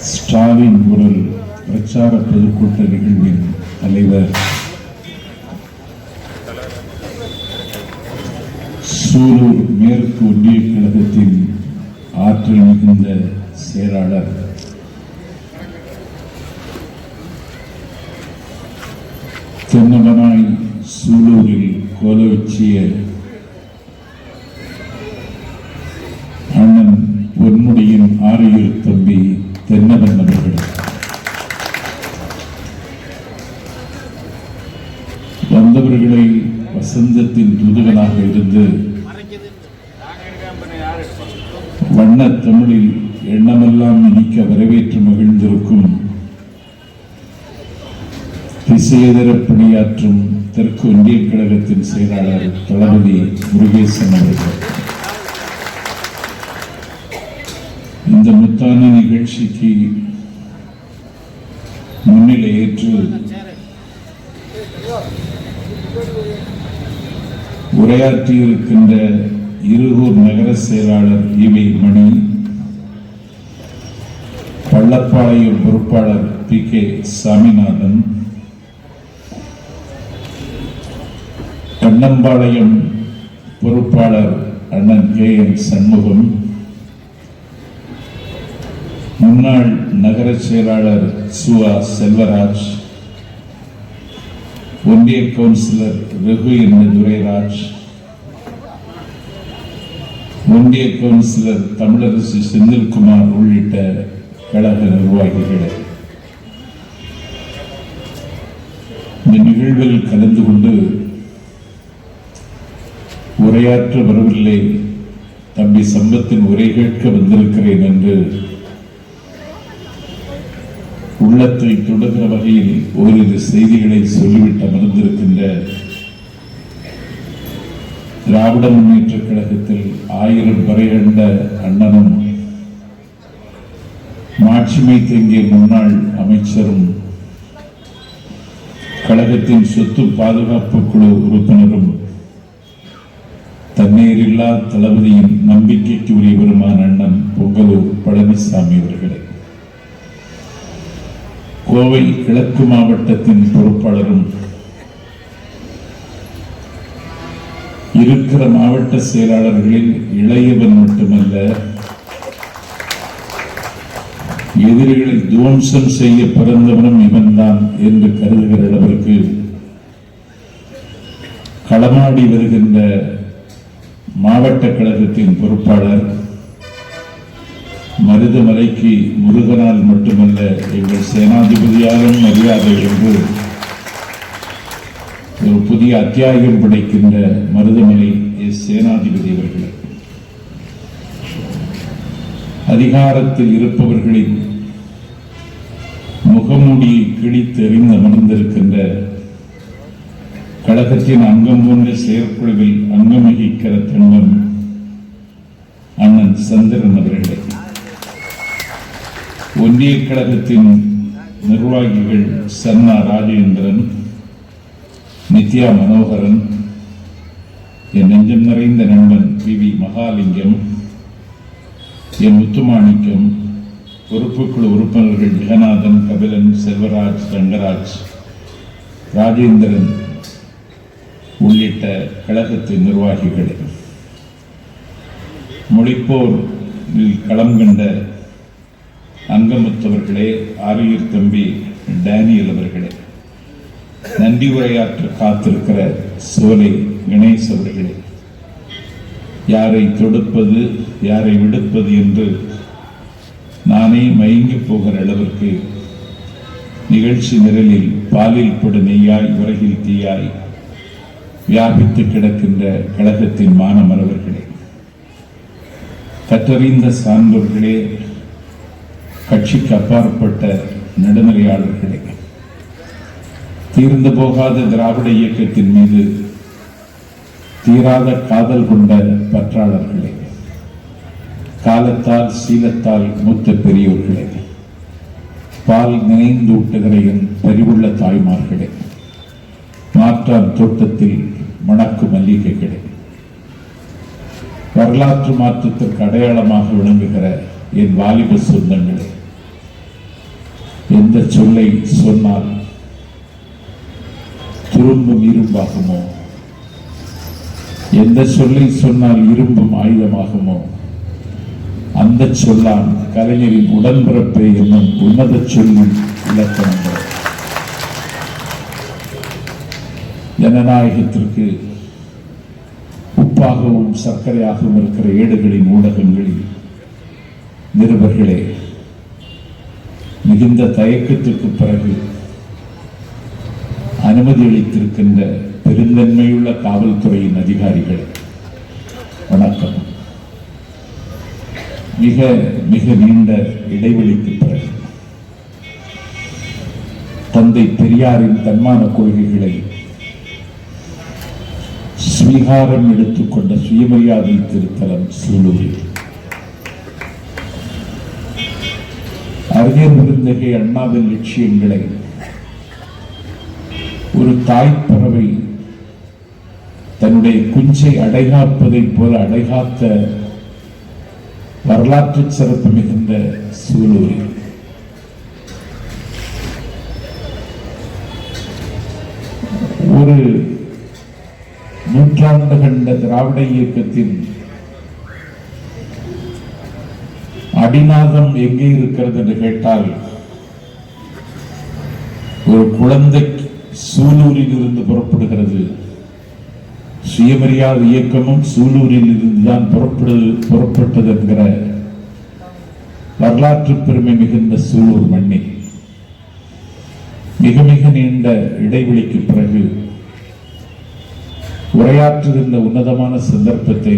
ஸ்டாலின் குரல் பிரச்சார பொதுக்கூட்ட நிகழ்வின் தலைவர் சூலூர் மேற்கு ஒன்றிய கழகத்தின் ஆற்றல் மிகுந்த செயலாளர் தென்னமனாய் சூலூரில் கோலவச்சிய அண்ணன் பொன்முடியின் ஆரையூர் தம்பி தென்னவன் அவர்கள், வந்தவர்களை வசந்தத்தின் தூதுகளாக இருந்து வண்ண தமிழில் எண்ணமெல்லாம் இனிக்க வரவேற்று மகிழ்ந்திருக்கும் திசையதர பணியாற்றும் தெற்கு ஒன்றிய கழகத்தின் செயலாளர் தளபதி முருகேசன் அவர்கள், இந்த முத்தான நிகழ்ச்சிக்கு முன்னிலை ஏற்று உரையாற்றியிருக்கின்ற இருகூர் நகர செயலாளர் ஈவை மணி, பள்ளப்பாளையம் பொறுப்பாளர் PK சாமிநாதன், கண்ணம்பாளையம் பொறுப்பாளர் அண்ணன் KN சண்முகம், முன்னாள் நகர செயலாளர் சுவா செல்வராஜ், ஒன்றிய கவுன்சிலர் ரகு என்ற துரைராஜ், ஒன்றிய கவுன்சிலர் தமிழரசு செந்தில்குமார் உள்ளிட்ட கழக நிர்வாகிகள் இந்த நிகழ்வில் கலந்து கொண்டு உரையாற்ற வரவில்லை, தம்பி சம்பத்தின் உரை கேட்க வந்திருக்கிறேன் என்று உள்ளத்தை தொடுகிற வகையில் ஓரிரு செய்திகளை சொல்லிவிட்டு அமர்ந்திருக்கின்ற திராவிட முன்னேற்ற கழகத்தில் 1000 வரை கண்ட அண்ணனும் மாட்சிமை தங்கிய முன்னாள் அமைச்சரும் கழகத்தின் சொத்து பாதுகாப்பு குழு உறுப்பினரும் தண்ணீரில்லா தளபதியின் நம்பிக்கைக்கு உரியவருமான அண்ணன் பொங்கலூர் பழனிசாமி அவர்களே, கோவை கிழக்கு மாவட்டத்தின் பொறுப்பாளரும் இருக்கிற மாவட்ட செயலாளர்களில் இளையவன் மட்டுமல்ல, எதிரிகளை துவம்சம் செய்ய பிறந்தவனும் இவன்தான் என்று கருதுகிற அளவிற்கு களமாடி வருகின்ற மாவட்ட கழகத்தின் பொறுப்பாளர், மருதமலைக்கு முருகனால் மட்டுமல்ல எங்கள் சேனாதிபதியாலும் மரியாதை என்று ஒரு புதிய அத்தியாயம் படைக்கின்ற மருதமலை சேனாதிபதி அவர்கள், அதிகாரத்தில் இருப்பவர்களின் முகமூடியை கிழித்து எறிந்து அமர்ந்திருக்கின்ற கழகத்தின் அங்கம் போன்ற செயற்குழுவில் அங்கம் வகிக்கிற தங்கம் அண்ணன் சந்திரன் அவர்களே, ஒன்றிய கழகத்தின் நிர்வாகிகள் சன்னா ராஜேந்திரன், நித்யா மனோகரன், என் நெஞ்சம் நிறைந்த நண்பன் PV மகாலிங்கம், என் முத்துமாணிக்கம், பொறுப்புக்குழு உறுப்பினர்கள் ஜெகநாதன், கபிலன், செல்வராஜ், ரங்கராஜ், ராஜேந்திரன் உள்ளிட்ட கழகத்தின் நிர்வாகிகள், மொழிப்போரில் களம் கண்ட அங்கமுத்தவர்களே, ஆரையூர் தம்பி டேனியல் அவர்களே, நன்றி உரையாற்ற காத்திருக்கிற சோலை கணேஷ் அவர்களே, யாரை தொடுப்பது யாரை விடுப்பது என்று நானே மயங்கி போகிற அளவிற்கு நிகழ்ச்சி நிரலில் பாலில் படு நெய்யாய் உலகில் தீயாய் வியாபித்து கிடக்கின்ற கழகத்தின் மாணவர்களே, கற்றறிந்த சான்றோர்களே, கட்சிக்கு அப்பாற்பட்ட நடுநிலையாளர்களே, தீர்ந்து போகாத திராவிட இயக்கத்தின் மீது தீராத காதல் கொண்ட பற்றாளர்களே, காலத்தால் சீலத்தால் மூத்த பெரியோர்களே, பால் நினைந்து ஊட்டுகிற என் பரிவுள்ள தாய்மார்களே, மாற்றான் தோட்டத்தில் மணக்கு மல்லிகைகளே, வரலாற்று மாற்றத்திற்கு அடையாளமாக விளங்குகிற என் வாலிப சொந்தங்களே, எந்த சொல்லை சொன்னால் திரும்பும் இரும்பாகுமோ, எந்த சொல்லை சொன்னால் இரும்பும் ஆயுதமாகுமோ, அந்த சொல்லாம் கலைஞரின் உடன்பிறப்பே என்னும் உன்னத சொல்லின் இலக்கணங்கள். ஜனநாயகத்திற்கு உப்பாகவும் சர்க்கரையாகவும் இருக்கிற ஏடுகளின் ஊடகங்களில் நிருபர்களே, மிகுந்த தயக்கத்திற்கு பிறகு அனுமதி அளித்திருக்கின்ற பெருந்தன்மையுள்ள காவல்துறையின் அதிகாரிகள், வணக்கம். மிக மிக நீண்ட இடைவெளிக்கு பிறகு தந்தை பெரியாரின் தன்மான கொள்கைகளை ஸ்வீகாரம் எடுத்துக்கொண்ட சுயமரியாதை திருத்தலம் சூலூரில் அறிஞர் விருந்தகை அண்ணாவின் லட்சியங்களை ஒரு தாய்ப்பறவை தன்னுடைய குஞ்சை அடைகாப்பதைப் போல அடைகாத்த வரலாற்று சிறப்பு மிகுந்த சூலூரில் ஒரு நூற்றாண்டு கண்ட திராவிட இயக்கத்தின் அடிநாதம் எங்கே இருக்கிறது என்று கேட்டால், ஒரு குழந்தை சூலூரில் இருந்து புறப்படுகிறது. சுயமரியாதை இயக்கமும் சூலூரில் இருந்துதான் புறப்பட்டது என்கிற வரலாற்று பெருமை மிகுந்த சூலூர் மண்ணில் மிக மிக நீண்ட இடைவெளிக்கு பிறகு உரையாற்றுகின்ற உன்னதமான சந்தர்ப்பத்தை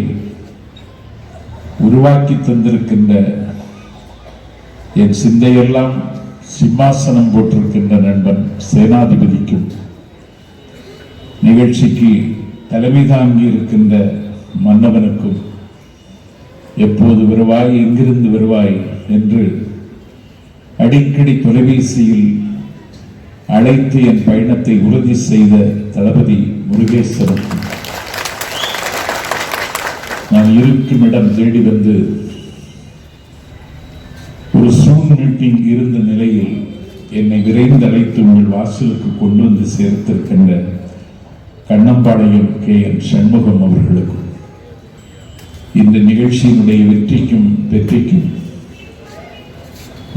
உருவாக்கி தந்திருக்கின்ற என் சிந்தையெல்லாம் சிம்மாசனம் போட்டிருக்கின்ற நண்பன் சேனாதிபதிக்கும், நிகழ்ச்சிக்கு தலைமை தாங்கி இருக்கின்ற மன்னவனுக்கும், எப்போது வருவாய், எங்கிருந்து வருவாய் என்று அடிக்கடி தொலைபேசியில் அழைத்து என் பயணத்தை உறுதி செய்த தளபதி முருகேசனுக்கும், நான் இருக்கும் இடம் தேடி வந்து ஒரு சூம் மீட்டிங் இருந்த நிலையில் என்னை விரைந்து அழைத்து உங்கள் வாசலுக்கு கொண்டு வந்து சேர்த்திருக்கின்ற கண்ணம்பாளையம் KN சண்முகம் அவர்களுக்கும், இந்த நிகழ்ச்சியினுடைய வெற்றிக்கும்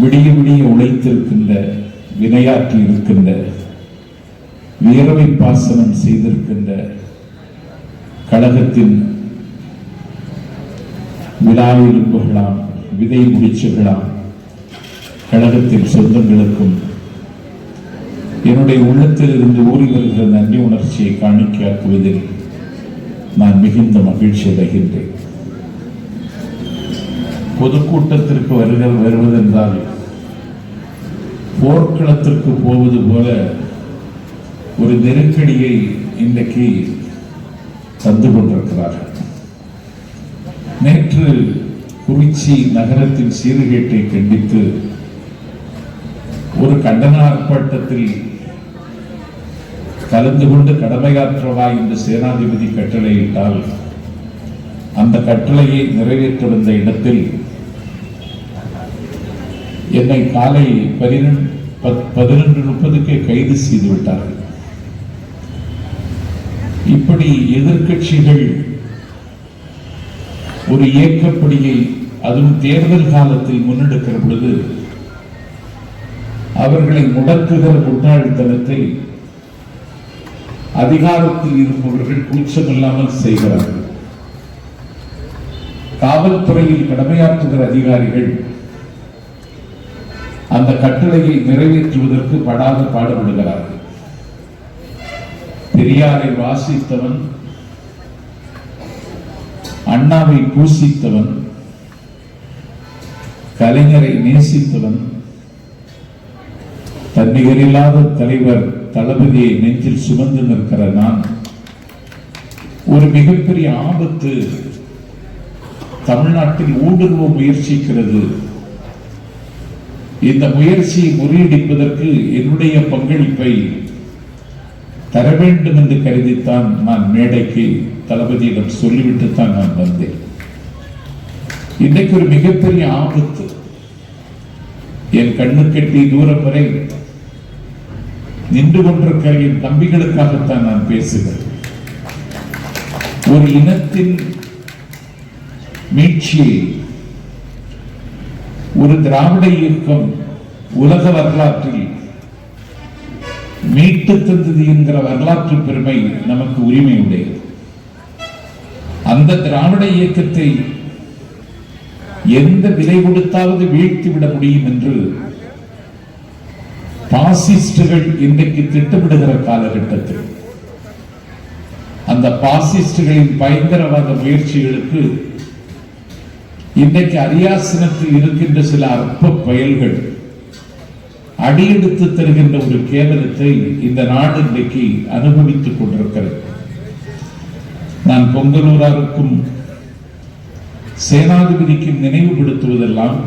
விடிய விடிய உழைத்திருக்கின்ற, வினையாற்றி இருக்கின்ற, வியர்வை பாசனம் செய்திருக்கின்ற கழகத்தின் விழா எலும்புகளாம், விதை முடிச்சுகளாம் கழகத்தின் சொந்தங்களுக்கும் என்னுடைய உள்ளத்தில் இருந்து ஊறி வருகிற நன்றி உணர்ச்சியை காணிக்கையாக்குவதில் நான் மிகுந்த மகிழ்ச்சி அடைகின்றேன். பொதுக்கூட்டத்திற்கு வருவதென்றால் போர்க்களத்திற்கு போவது போல ஒரு நெருக்கடியை இன்றைக்கு தந்து கொண்டிருக்கிறார்கள். நேற்று குறிச்சி நகரத்தின் சீர்கேட்டை கண்டித்து ஒரு கண்டன ஆர்ப்பாட்டத்தில் கலந்து கொண்டு கடமையாற்றவா என்று சேனாதிபதி கட்டளையிட்டால், அந்த கட்டளையை நிறைவேற்ற வந்த இடத்தில் என்னை காலை 11:30 கைது செய்து விட்டார்கள். இப்படி எதிர்க்கட்சிகள் ஒரு இயக்கப்படியை, அதுவும் தேர்தல் காலத்தில் முன்னெடுக்கிற பொழுது அவர்களை முடக்குகிற முட்டாள்தனத்தை அதிகாரத்தில் இருப்பவர்கள் கூச்சமில்லாமல் செய்கிறார்கள். காவல்துறையில் கடமையாற்றுகிற அதிகாரிகள் அந்த கட்டளையை நிறைவேற்றுவதற்கு படாத பாடுபடுகிறார்கள். பெரியாரை வாசித்தவன், அண்ணாவை பூசித்தவன், கலைஞரை நேசித்தவன், தன்னிகரில்லாத தலைவர் தளபதியை நெஞ்சில் சுமந்து நிற்கிற நான், ஒரு மிகப்பெரிய ஆபத்து தமிழ்நாட்டில் ஊடுருவ முயற்சிக்கிறது. இந்த முயற்சியை முறியடிப்பதற்கு என்னுடைய பங்களிப்பை தர வேண்டும் என்று கருதித்தான் நான் மேடைக்கு தளபதியிடம் சொல்லிவிட்டுத்தான் நான் வந்தேன். இன்றைக்கு ஒரு மிகப்பெரிய ஆபத்து என் கண்ணு கெட்டி தூரம் வரை நின்று கொண்டிருக்கிற என் தம்பிகளுக்காகத்தான் நான் பேசுகிறேன். ஒரு இனத்தின் மீட்சியை ஒரு திராவிட இயக்கம் உலக வரலாற்றில் மீட்டு தந்தது என்கிற வரலாற்று பெருமை நமக்கு உரிமை உடையது. அந்த திராவிட இயக்கத்தை எந்த விலை கொடுத்தாவது வீழ்த்திவிட முடியும் என்று பாசிஸ்டுகள் இன்றைக்கு திட்டமிடுகிற காலகட்டத்தில் அந்த பாசிஸ்டுகளின் பயங்கரவாத முயற்சிகளுக்கு இன்றைக்கு அரியாசனத்தில் இருக்கின்ற சில அற்ப பயல்கள் அடியெடுத்து தருகின்ற ஒரு கேவலத்தை இந்த நாடு இன்றைக்கு அனுபவித்துக் கொண்டிருக்கிறது. நான் பொங்கலூராருக்கும் சேனாதிபதிக்கும் நினைவுபடுத்துவதெல்லாம்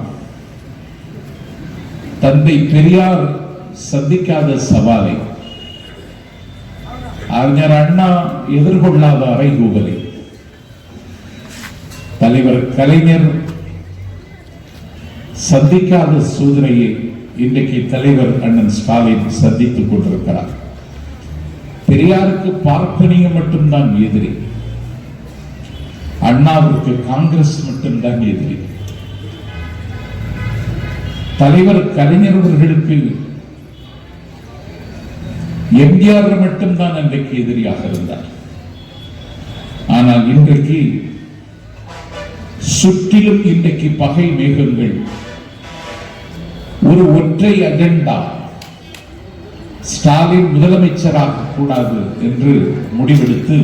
தந்தை பெரியார் சந்திக்காத சவாலை, அறிஞர் அண்ணா எதிர்கொள்ளாத அறைகூவலை, தலைவர் கலைஞர் சந்திக்காத சோதனையை இன்றைக்கு தலைவர் அண்ணன் ஸ்டாலின் சந்தித்துக் கொண்டிருக்கிறார். பெரியாருக்கு பார்ப்பனியம் மட்டும்தான் எதிரி, அண்ணாவுக்கு காங்கிரஸ் மட்டும்தான் எதிரி. தலைவர் கலைஞர் அவர்களுக்கு எம்ஜிஆர் மட்டும்தான் அன்றைக்கு எதிரியாக இருந்தார். ஆனால் இன்றைக்கு சுற்றிலும் இன்றைக்கு பகை மேகங்கள், ஒரு ஒற்றை அஜெண்டா, ஸ்டாலின் முதலமைச்சராக கூடாது என்று முடிவெடுத்து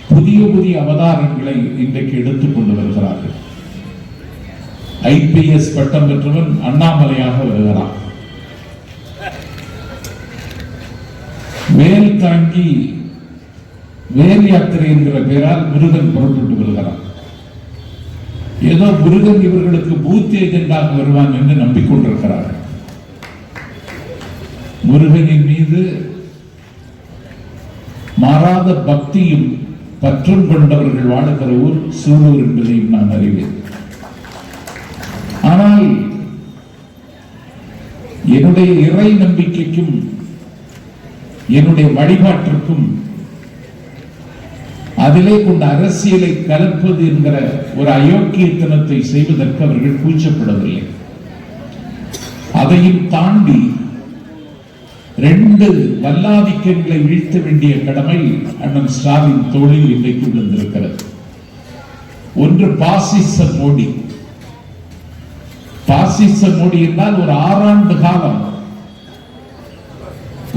புதிய புதிய அவதாரங்களை இன்றைக்கு எடுத்துக் கொண்டு வருகிறார்கள். IPS பட்டம் பெற்றவன் அண்ணாமலையாக வருகிறான். வேல் தாங்கி வேல் யாத்திரை என்கிற பெயரால் முருகன் புறப்பட்டு வருகிறான். ஏதோ முருகன் இவர்களுக்கு பூத் ஏஜெண்டாக வருவான் என்று நம்பிக்கொண்டிருக்கிறார்கள். முருகனின் மீது மாறாத பக்தியும் பற்றும் கொண்டவர்கள் வாழுகிற ஊர் சூலூர் என்பதையும் நான் அறிவேன். ஆனால் என்னுடைய இறை நம்பிக்கைக்கும் என்னுடைய வழிபாட்டிற்கும் அதிலே கொண்ட அரசியலை கலப்பது என்கிற ஒரு அயோக்கியத்தனத்தை செய்வதற்கு அவர்கள் கூச்சப்படவில்லை. அதையும் தாண்டி 2 வல்லாதிக்கங்களை வீழ்த்த வேண்டிய கடமை அண்ணன் ஸ்டாலின் தோளில் இன்றைக்கு விழுந்திருக்கிறது. ஒன்று பாசிச மோடி. பாசிச மோடி என்றால் ஒரு 6 ஆண்டு காலம்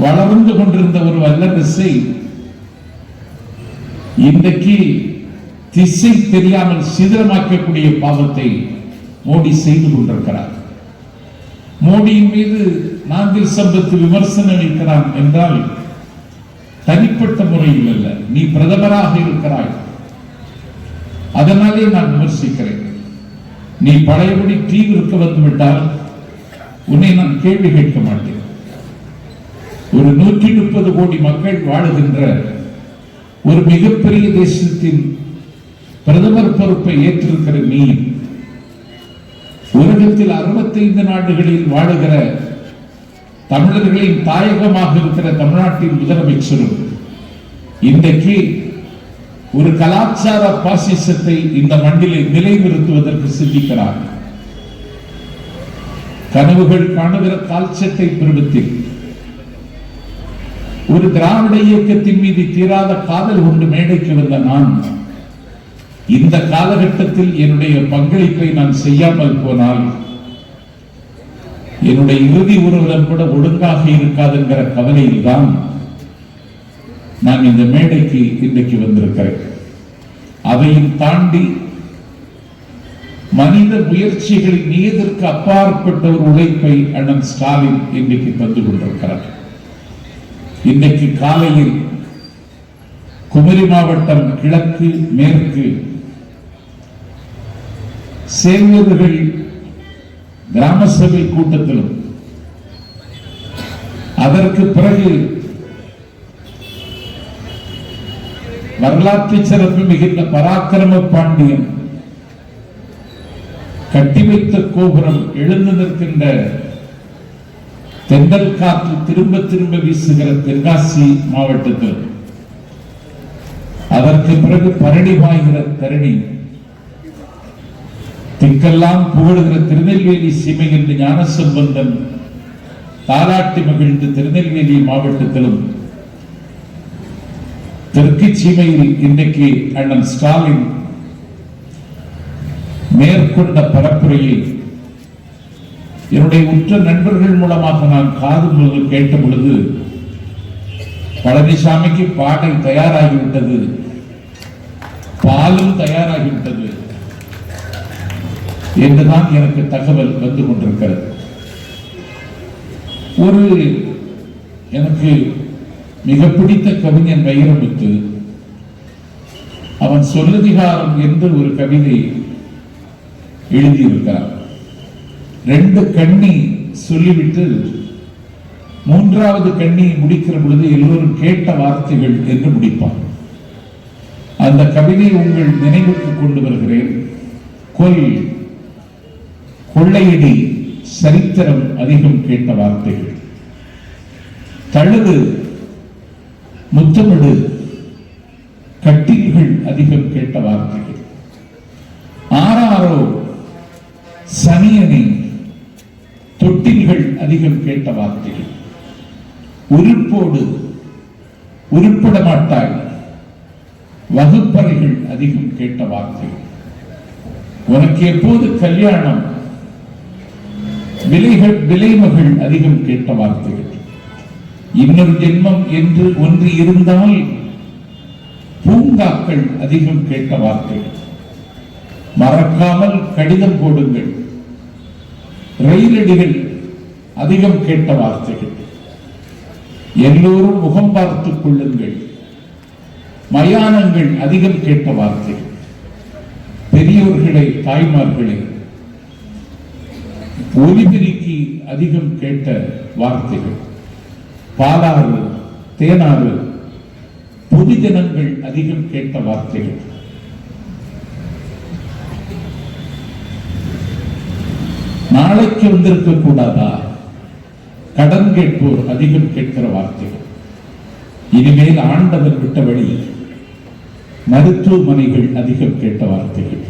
வளர்ந்து கொண்டிருந்த ஒரு வல்லரசை இன்றைக்கு திசை தெரியாமல் சிதறமாக்கக்கூடிய பாவத்தை மோடி செய்து கொண்டிருக்கிறார். மோடியின் மீது நாஞ்சில் சம்பத்து விமர்சனம் இருக்கிறான் என்றால் தனிப்பட்ட முறையில் அல்ல, நீ பிரதமராக இருக்கிறாய், அதனாலே நான் விமர்சிக்கிறேன். நீ பழையபடி தீவிற்கு வந்துவிட்டால் உன்னை நான் கேள்வி கேட்க மாட்டேன். ஒரு 130 கோடி மக்கள் வாழுகின்ற ஒரு மிகப்பெரிய தேசத்தின் பிரதமர் பொறுப்பை ஏற்றிருக்கிற நீ உலகத்தில் 65 நாடுகளில் வாழுகிற தமிழர்களின் தாயகமாக இருக்கிற தமிழ்நாட்டின் முதலமைச்சரும் இன்றைக்கு ஒரு கலாச்சார பாசிசத்தை இந்த மண்ணிலே நிலைநிறுத்துவதற்கு சிந்திக்கிறார். கனவுகள் காணுகிற கால்சட்டை பருவத்தில் ஒரு திராவிட இயக்கத்தின் மீது தீராத காதல் கொண்டு மேடைக்கு வந்த நான் இந்த காலகட்டத்தில் என்னுடைய பங்களிப்பை நான் செய்யாமல் போனால் என்னுடைய இறுதி ஊர்வலம் கூட ஒழுங்காக இருக்காது என்கிற கவலையில் தான் நான் இந்த மேடைக்கு இன்றைக்கு வந்திருக்கிறேன். அதையும் தாண்டி மனித முயற்சிகளின் நீதிற்கு அப்பாற்பட்ட ஒரு உழைப்பை அண்ணன் ஸ்டாலின் இன்றைக்கு தந்து கொண்டிருக்கிறார். இன்றைக்கு காலையில் குமரி மாவட்டம் கிழக்கு மேற்கு சேவர்கள் கிராம சபை கூட்டத்திலும் அதற்கு பிறகு வரலாற்று சிறப்பு மிகுந்த பராக்கிரம பாண்டியன் கட்டி வைத்த கோபுரம் எழுந்து நிற்கின்ற தென்றல் காற்று திரும்ப திரும்ப வீசுகிற தென்காசி மாவட்டத்தில், அதற்கு பிறகு பரணி பாய்கிற தரணி, திக்கெல்லாம் புகழுகிற திருநெல்வேலி சீமை என்று ஞானசம்பந்தன் தாலாட்டி மகிழ்ந்து திருநெல்வேலி மாவட்டத்திலும், தெற்கு சீமையில் இன்றைக்கு அண்ணன் ஸ்டாலின் மேற்கொண்ட பரப்புரையை என்னுடைய உற்ற நண்பர்கள் மூலமாக நான் காது முதல் கேட்ட பொழுது, பழனிசாமிக்கு பாடல் தயாராகிவிட்டது, பாலும் தயாராகிவிட்டது என்றுதான் எனக்கு தகவல் வந்து கொண்டிருக்கிறது. ஒரு எனக்கு மிக பிடித்த கவிஞன் வைரமுத்து, அவன் சொல்லதிகாரம் என்று ஒரு கவிதை எழுதியிருக்கிறார். 2 கண்ணி சொல்லிவிட்டு 3வது கண்ணி முடிக்கிற பொழுது எல்லோரும் கேட்ட வார்த்தைகள் என்று முடிப்பார். அந்த கவிதை உங்கள் நினைவுக்கு கொண்டு வருகிறேன். கொள்ளையடி, சரித்திரம் அதிகம் கேட்ட வார்த்தைகள், தழுது, முத்தமிடு, கட்டில்கள் அதிகம் கேட்ட வார்த்தைகள், ஆறாரோ, சனியனி, தொட்டில்கள் அதிகம் கேட்ட வார்த்தைகள், உருப்போடு, உருப்பட மாட்டாய், வகுப்பறைகள் அதிகம் கேட்ட வார்த்தைகள், உனக்கு எப்போது கல்யாணம், விலைமகள் அதிகம் கேட்ட வார்த்தைகள், இன்னொரு ஜென்மம் என்று ஒன்று இருந்தால் பூங்காக்கள் அதிகம் கேட்ட வார்த்தைகள், மறக்காமல் கடிதம் போடுங்கள், ரயிலடிகள் அதிகம் கேட்ட வார்த்தைகள், எல்லோரும் முகம் பார்த்துக் கொள்ளுங்கள், மயானங்கள் அதிகம் கேட்ட வார்த்தைகள், பெரியோர்களை, தாய்மார்களை, ஒலிபெருக்கி அதிகம் கேட்ட வார்த்தைகள், பாலாறு, தேனாறு, பொதுஜனங்கள் அதிகம் கேட்ட வார்த்தைகள், நாளைக்கு வந்திருக்க கூடாதா, கடன் கேட்போர் அதிகம் கேட்கிற வார்த்தைகள், இனிமேல் ஆண்டவர் விட்ட வழி, மருத்துவமனைகள் அதிகம் கேட்ட வார்த்தைகள்.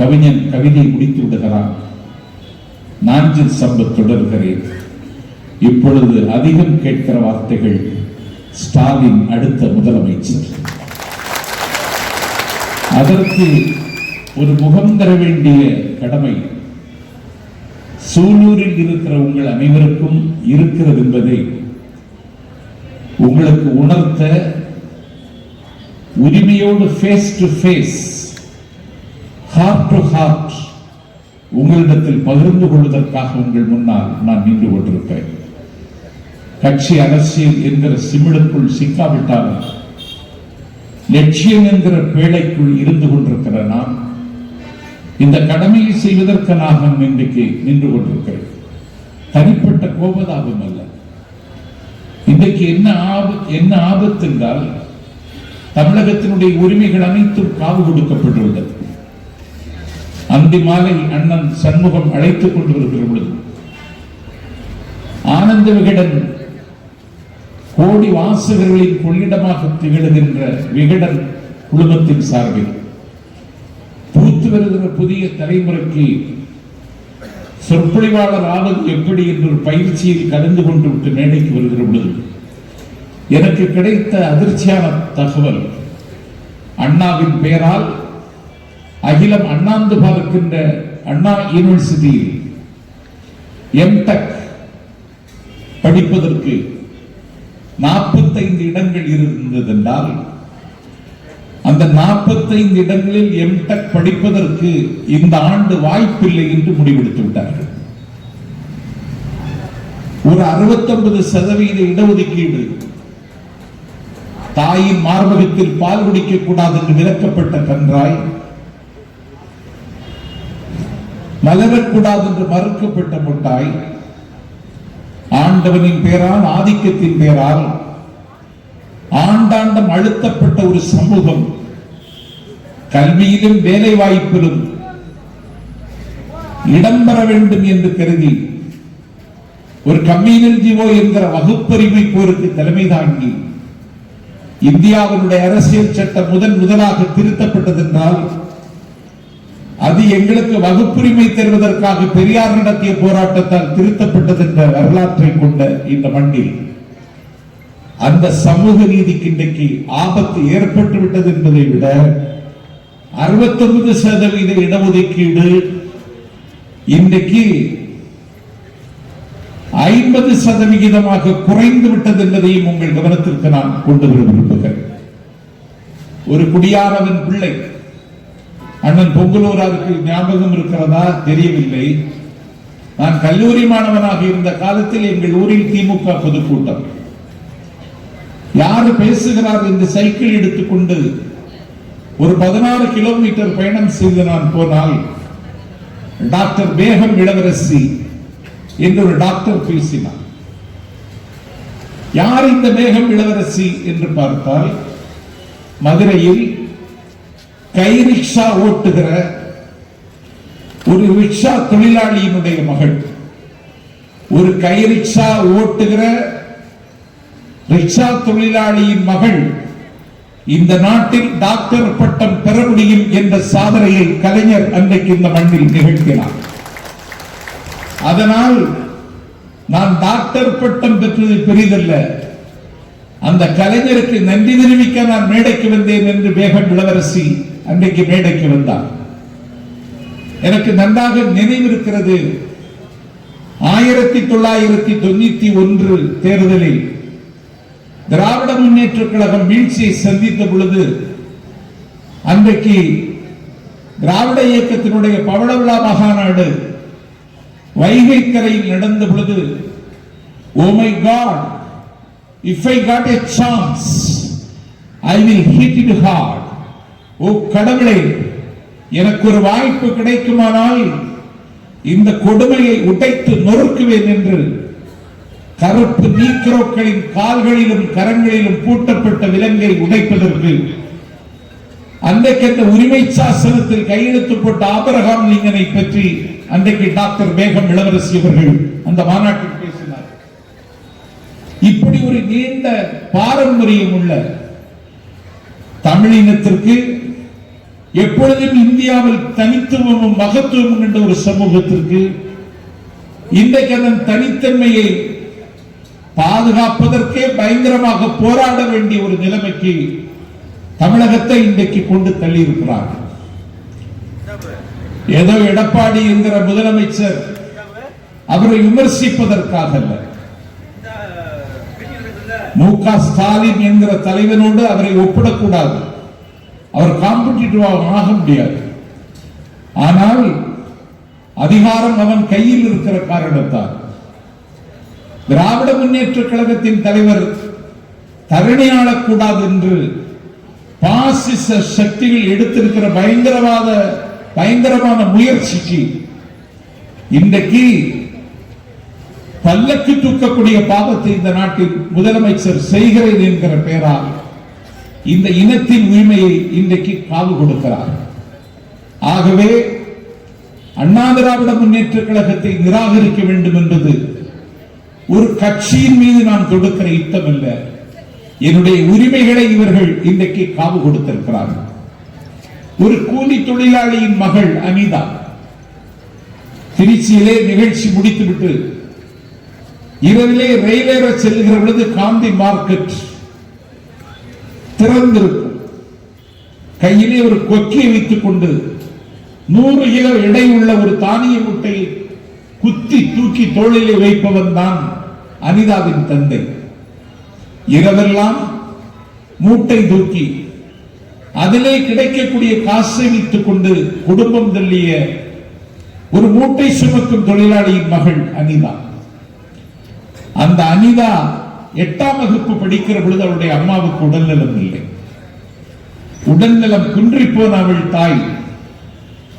கவிஞன் கவிதை முடித்து விடுகிறான். நாஞ்சில் சம்பத் தொடர்கிறேன். இப்பொழுது அதிகம் கேட்கிற வார்த்தைகள் ஸ்டாலின் அடுத்த முதலமைச்சர். அதற்கு ஒரு முகம் தர வேண்டிய கடமை சூலூரில் இருக்கிற உங்கள் அனைவருக்கும் இருக்கிறது என்பதை உங்களுக்கு உணர்த்த, உரிமையோடு face to face, heart to heart உங்களிடத்தில் பகிர்ந்து கொள்வதற்காக உங்கள் முன்னால் நான் நின்று கொண்டிருக்கிறேன். கட்சி அரசியல் என்கிற சிமிழுக்குள் சிக்காவிட்டாலும் லட்சியம் என்கிற பேழைக்குள் இருந்து கொண்டிருக்கிற நான் இந்த கடமையை செய்வதற்கு நான் இன்றைக்கு நின்று கொண்டிருக்கிறேன். தனிப்பட்ட கோபதாபம் அல்ல. இன்றைக்கு என்ன ஆபத்து என்றால், தமிழகத்தினுடைய உரிமைகள் அனைத்தும் காவு கொடுக்கப்பட்டுள்ளது. அந்தி மாலை அண்ணன் சண்முகம் அழைத்துக் கொண்டு வருகிற பொழுது ஆனந்த விகடன் கோடி வாசகர்களின் கொள்ளிடமாக திகழ்கின்ற விகடன் குழுமத்தின் சார்பில் பூத்து வருகிற புதிய தலைமுறைக்கு சொற்பொழிவாளர் ஆவது எப்படி என்ற ஒரு பயிற்சியில் கலந்து கொண்டு விட்டு மேடைக்கு வருகிற பொழுது எனக்கு கிடைத்த அதிர்ச்சியான தகவல், அண்ணாவின் பெயரால் அகிலம் அண்ணாந்து பார்க்கின்ற அண்ணா யூனிவர்சிட்டியில் எம்டெக் படிப்பதற்கு 45 இடங்கள் இருந்ததென்றால், அந்த 45 இடங்களில் எம்டெக் படிப்பதற்கு இந்த ஆண்டு வாய்ப்பில்லை என்று முடிவெடுத்து விட்டார்கள். ஒரு 69% இடஒதுக்கீடு, தாயின் மார்பகத்தில் பால் குடிக்க கூடாது என்று விலக்கப்பட்ட கன்றாய், மலரக்கூடாது என்று மறுக்கப்பட்ட முட்டாய், ஆண்டவனின் பெயரால், ஆதிக்கத்தின் பெயரால் ஆண்டாண்டம் அழுத்தப்பட்ட ஒரு சமூகம் கல்வியிலும் வேலை வாய்ப்பிலும் இடம்பெற வேண்டும் என்று கருதி ஒரு கம்யூனல் ஜீவோ என்கிற வகுப்பறிவை போருக்கு தலைமை தாங்கி இந்தியாவினுடைய அரசியல் சட்டம் முதலாக திருத்தப்பட்டது என்றால் அது எங்களுக்கு வகுப்புரிமை தருவதற்காக பெரியார் நடத்திய போராட்டத்தால் திருத்தப்பட்டது என்ற வரலாற்றை கொண்ட இந்த மண்ணில் அந்த சமூக நீதிக்கு இன்றைக்கு ஆபத்து ஏற்பட்டு விட்டது என்பதை விட 69% இடஒதுக்கீடு இன்றைக்கு 50% குறைந்து விட்டது என்பதையும் உங்கள் கவனத்திற்கு நான் கொண்டு வர விரும்புகிறேன். ஒரு குடியானவன் பிள்ளை அண்ணன் பொங்கலூராருக்கு ஞாபகம் இருக்கிறதா தெரியவில்லை. நான் கல்லூரி மாணவனாக இருந்த காலத்தில் எங்கள் ஊரில் திமுக பொதுக்கூட்டம். யாரு பேசுகிறார் என்று சைக்கிள் எடுத்துக்கொண்டு ஒரு 16 கிலோமீட்டர் பயணம் செய்து நான் போனால் டாக்டர் பேகம் இளவரசி என்று ஒரு டாக்டர் பேசினார். யார் இந்த பேகம் இளவரசி என்று பார்த்தால் மதுரையில் கை ரிக்ஷா ஓட்டுகிற ஒரு ரிக்ஷா தொழிலாளியினுடைய மகள். ஒரு கை ரிக்ஷா ஓட்டுகிற ரிக்ஷா தொழிலாளியின் மகள் இந்த நாட்டில் டாக்டர் பட்டம் பெற முடியும் என்ற சாதனையை கலைஞர் அன்றைக்கு இந்த மண்ணில் நிகழ்த்தினார். அதனால் நான் டாக்டர் பட்டம் பெற்றது பெரிதல்ல, அந்த கலைஞருக்கு நன்றி தெரிவிக்க நான் மேடைக்கு வந்தேன் என்று பேகம் இளவரசி அன்றைக்கு மேடைக்கு வந்தார். எனக்கு நன்றாக நினைவிருக்கிறது, 1991 தேர்தலில் திராவிட முன்னேற்ற கழகம் வீழ்ச்சியை சந்தித்த பொழுது அன்றைக்கு திராவிட இயக்கத்தினுடைய பவள விழா மகாநாடு வைகை கரையில் நடந்த பொழுது, oh my God, if I got a chance I will hit it hard. ஓ கடவுளே, எனக்கு ஒரு வாய்ப்பு கிடைக்குமானால் இந்த கொடுமையை உடைத்து நொறுக்குவேன் என்று கருப்பு நீக்ரோக்களின் கால்களிலும் கரங்களிலும் பூட்டப்பட்ட விலங்கை உடைப்பதற்கு அன்றைக்கு அந்த உரிமை சாசனத்தில் கையெழுத்து போட்ட ஆபிரகாம் லிங்கனை பற்றி அன்றைக்கு டாக்டர் பேகம் இளவரசி அவர்கள் அந்த மாநாட்டில் பேசினார். இப்படி ஒரு நீண்ட பாரம்பரியம் உள்ள தமிழினத்திற்கு எப்பொழுதும் இந்தியாவில் தனித்துவமும் மகத்துவமும் என்ற ஒரு சமூகத்திற்கு இன்றைக்கு அதன் தனித்தன்மையை பாதுகாப்பதற்கே பயங்கரமாக போராட வேண்டிய ஒரு நிலைமைக்கு தமிழகத்தை இன்றைக்கு கொண்டு தள்ளி இருக்கிறார். ஏதோ எடப்பாடி என்கிற முதலமைச்சர் அவரை விமர்சிப்பதற்காக அல்ல, மு.க. ஸ்டாலின் என்கிற தலைவனோடு அவரை ஒப்பிடக்கூடாது. அவர் காம்படிட்டிவாக ஆக முடியாது. ஆனால் அதிகாரம் அவன் கையில் இருக்கிற காரணத்தால் திராவிட முன்னேற்ற கழகத்தின் தலைவர் தரணி ஆளக்கூடாது என்று பாசிச சக்திகள் எடுத்திருக்கிற பயங்கரமான முயற்சிக்கு இன்றைக்கு பல்லக்கு தூக்கக்கூடிய பாவத்தை இந்த நாட்டில் முதலமைச்சர் செய்கிறேன் என்கிற பெயரால் இந்த இனத்தின் உரிமையை இன்றைக்கு காவு கொடுக்கிறார். ஆகவே அண்ணா திராவிட முன்னேற்ற கழகத்தை நிராகரிக்க வேண்டும் என்பது ஒரு கட்சியின் மீது நான் கொடுக்கிற யுத்தம் அல்ல. என்னுடைய உரிமைகளை இவர்கள் இன்றைக்கு காவு கொடுத்திருக்கிறார்கள். ஒரு கூலி தொழிலாளியின் மகள் அனிதா திருச்சியிலே நிகழ்ச்சி முடித்துவிட்டு இரவிலே ரயிலேற செல்கிற பொழுது காந்தி மார்க்கெட் திறந்திருக்கும். கையிலே ஒரு கொக்கியை வைத்துக் கொண்டு 100 கிலோ எடை உள்ள ஒரு தானிய முட்டையை குத்தி தூக்கி தோளிலே வைப்பவன் தான் அனிதாவின் தந்தை. இரவெல்லாம் மூட்டை தூக்கி அதிலே கிடைக்கக்கூடிய காசை வைத்துக் கொண்டு குடும்பம் தள்ளிய ஒரு மூட்டை சுமக்கும் தொழிலாளியின் மகள் அனிதா. அந்த அனிதா 8ஆம் வகுப்பு படிக்கிற பொழுது அவருடைய அம்மாவுக்கு உடல்நலம் இல்லை. உடல்நலம் குன்றி போன அவள் தாய்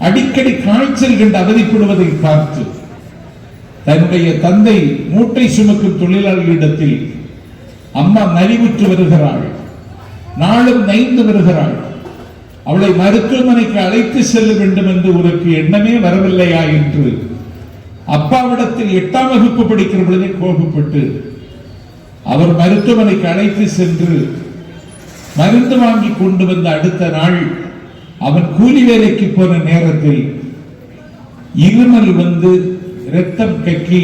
அடிக்கடி காய்ச்சல் கண்டு அவதிப்படுவதை பார்த்து தன்னுடைய தந்தை மூட்டை சுமக்கும் தொழிலாளிகளிடத்தில் அம்மா நலிவுற்று வருகிறாள், நாளும் நைந்து வருகிறாள், அவளை மருத்துவமனைக்கு அழைத்து செல்ல வேண்டும் என்று உனக்கு எண்ணமே வரவில்லையா என்று அப்பாவிடத்தில் 8ஆம் வகுப்பு படிக்கிற பொழுதே கோபப்பட்டு அவர் மருத்துவமனைக்கு அழைத்து சென்று மருந்து வாங்கி கொண்டு வந்த அடுத்த நாள் அவன் கூலி வேலைக்கு போன நேரத்தில் இருமல் வந்து இரத்தம் கக்கி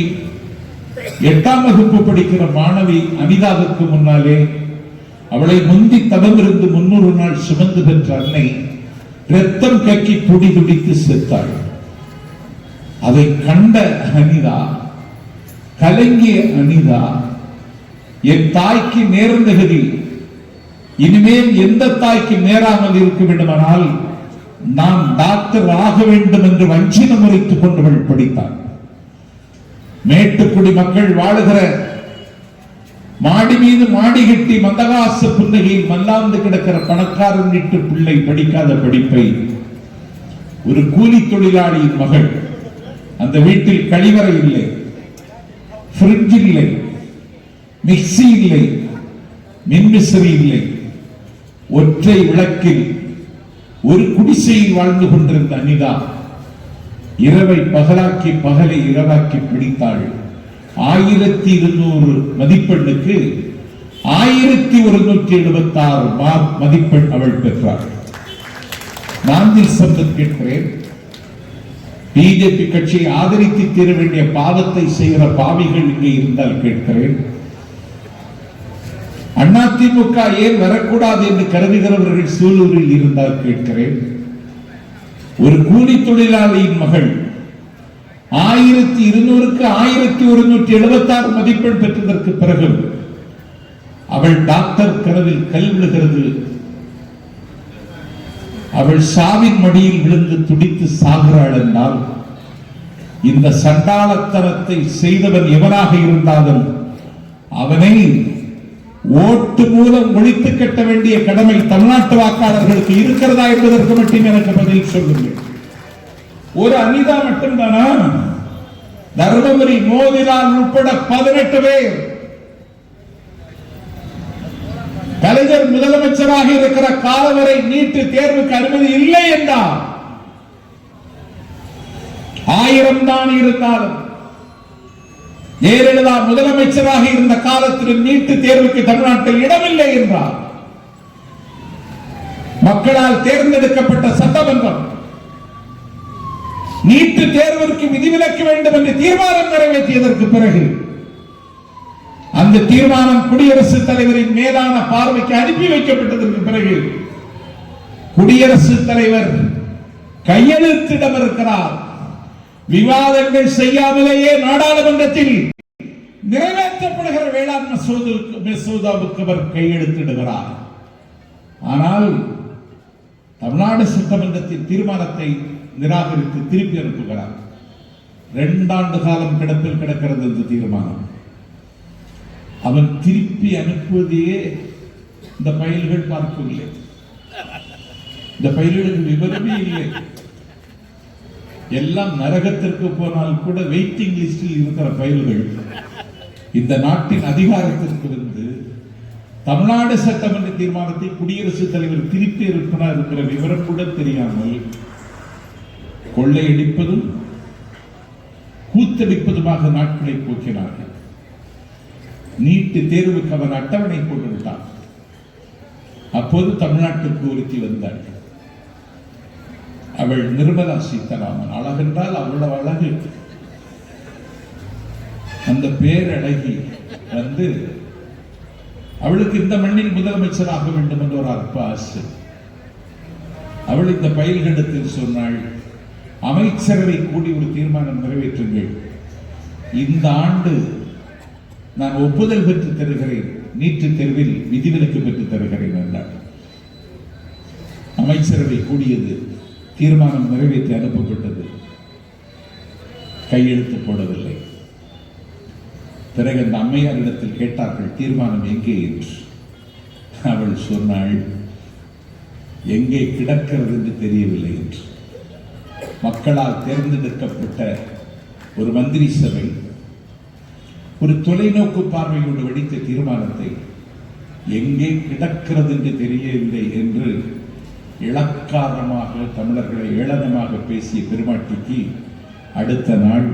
8ஆம் வகுப்பு படிக்கிற மாணவி அனிதாவுக்கு முன்னாலே அவளை முந்தி தவமிருந்து 300 நாள் சுமந்து பெற்ற அன்னை இரத்தம் கக்கி துடி துடித்து செத்தாள். அதை கண்ட அனிதா, கலங்கிய அனிதா, என் தாய்க்கு நேர்ந்த கதி இனிமேல் எந்த தாய்க்கு நேராமல் இருக்க வேண்டுமானால் நான் டாக்டர் ஆக வேண்டும் என்று வஞ்சினம் முறைத்துக் கொண்டவள் படித்தார். மேட்டுக்குடி மக்கள் வாழுகிற மாடி மீது மாடி கட்டி மந்தகாச புன்னகையில் மல்லாந்து கிடக்கிற பணக்காரன் வீட்டு பிள்ளை படிக்காத படிப்பை ஒரு கூலி தொழிலாளியின் மகள், அந்த வீட்டில் கழிவறை இல்லை, ஃப்ரிட்ஜ் இல்லை, மிக்சி இல்லை, மின்விசிறி இல்லை, ஒற்றை விளக்கில் ஒரு குடிசையில் வாழ்ந்து கொண்டிருந்த அனிதா இரவை பகலாக்கி பகலை இரவாக்கி பிடித்தாள். 1200 மதிப்பெண்ணுக்கு 1176 மார்க் மதிப்பெண் அவள் பெற்றாள். நான் சம்பத் கேட்கிறேன், பிஜேபி கட்சியை ஆதரித்து தீர வேண்டிய பாவத்தை செய்கிற பாவிகள் இங்கே இருந்தால் கேட்கிறேன், அதிமுக ஏன் வரக்கூடாது என்று கருதுகிறவர்கள் சூலூரில் இருந்தால் கேட்கிறேன், ஒரு கூலி தொழிலாளியின் மகள் 1200க்கு 1176 மதிப்பெண் பெற்றதற்கு பிறகு அவள் டாக்டர் கனவில் கல் விழுகிறது. அவள் சாவின் மடியில் விழுந்து துடித்து சாகிறாள் என்றால் இந்த சண்டாளத்தனத்தை செய்தவன் எவனாக இருந்தாலும் அவனை ஓட்டு மூலம் ஒழித்து கட்ட வேண்டிய கடமை தமிழ்நாட்டு வாக்காளர்களுக்கு இருக்கிறதா என்பதற்கு மட்டும் எனக்கு பதில் சொல்லுங்கள். ஒரு அனிதா மட்டும்தானா? தர்மபுரி மோதிலால் உட்பட 18 பேர் கலைஞர் முதலமைச்சராக இருக்கிற காலவரை நீட்டு தேர்வுக்கு அனுமதி இல்லை என்றார். 1000 தான் இருந்தாலும் ஜெயலலிதா முதலமைச்சராக இருந்த காலத்தில் நீட்டு தேர்வுக்கு தமிழ்நாட்டில் இடமில்லை என்றார். மக்களால் தேர்ந்தெடுக்கப்பட்ட சட்டமன்றம் நீட்டு தேர்விற்கு விதிவிலக்க வேண்டும் என்று தீர்மானம் நிறைவேற்றியதற்கு பிறகு அந்த தீர்மானம் குடியரசுத் தலைவரின் மேலான பார்வைக்கு அனுப்பி வைக்கப்பட்டதற்கு பிறகு குடியரசுத் தலைவர் கையெழுத்திடம் இருக்கிறார். விவாதங்கள் செய்யாமலேயே நாடாளுமன்றத்தில் நிறைவேற்றப்படுகிற வேளாண் மசோதாவுக்கு அவர் கையெழுத்திடுகிறார். ஆனால் தமிழ்நாடு சட்டமன்றத்தின் தீர்மானத்தை நிராகரித்து திருப்பி அனுப்புகிறார். 2 ஆண்டு காலம் கிடப்பில் கிடக்கிறது இந்த தீர்மானம். அவன் திருப்பி அனுப்புவதையே இந்த பயில்கள் பார்க்கவில்லை. இந்த பயில்களுக்கு விவரமே இல்லை. எல்லாம் நரகத்திற்கு போனால் கூட வெயிட்டிங் லிஸ்டில் இருக்கிற பயில்கள் இந்த நாட்டின் அதிகாரத்திற்கு வந்து தமிழ்நாடு சட்டமன்ற தீர்மானத்தை குடியரசுத் தலைவர் திருப்பி இருப்பினார் இருக்கிற விவரம் கூட தெரியாமல் கொள்ளையடிப்பதும் கூத்தடிப்பதுமாக நாட்களை போக்கினார்கள். நீட்டு தேர்வுக்கு அவன் அட்டவணை போட்டு விட்டான். அப்போது தமிழ்நாட்டுக்கு ஒருத்தி வந்தாள். அவள் நிர்மலா சீதாராமன். அழகென்றால் அவ்வளவு அழகு. அந்த பேரழகி வந்து அவளுக்கு இந்த மண்ணில் முதலமைச்சராக வேண்டும் என்ற ஒரு அற்ப ஆசை. அவள் இந்த பயில்களிடத்தில் சொன்னாள், அமைச்சரவை கூடி ஒரு தீர்மானம் நிறைவேற்றுங்கள், இந்த ஆண்டு நான் ஒப்புதல் பெற்று தருகிறேன், நீட்டு தேர்வில் விதிவிலக்கு பெற்று தருகிறேன் என்றார். அமைச்சரவை கூடியது, தீர்மானம் நிறைவேற்றி அனுப்பப்பட்டது. கையெழுத்து போடவில்லை. பிறகு அந்த அம்மையாரிடத்தில் கேட்டார்கள், தீர்மானம் எங்கே என்று. அவள் சொன்னாள், எங்கே கிடக்கிறது என்று தெரியவில்லை என்று. மக்களால் தேர்ந்தெடுக்கப்பட்ட ஒரு மந்திரி சபை ஒரு தொலைநோக்கு பார்வையோடு வெடித்த தீர்மானத்தை எங்கே கிடக்கிறது என்று தெரியவில்லை என்று இளக்காரமாக தமிழர்களை ஏளனமாக பேசிய பெருமாட்டிக்கு அடுத்த நாள்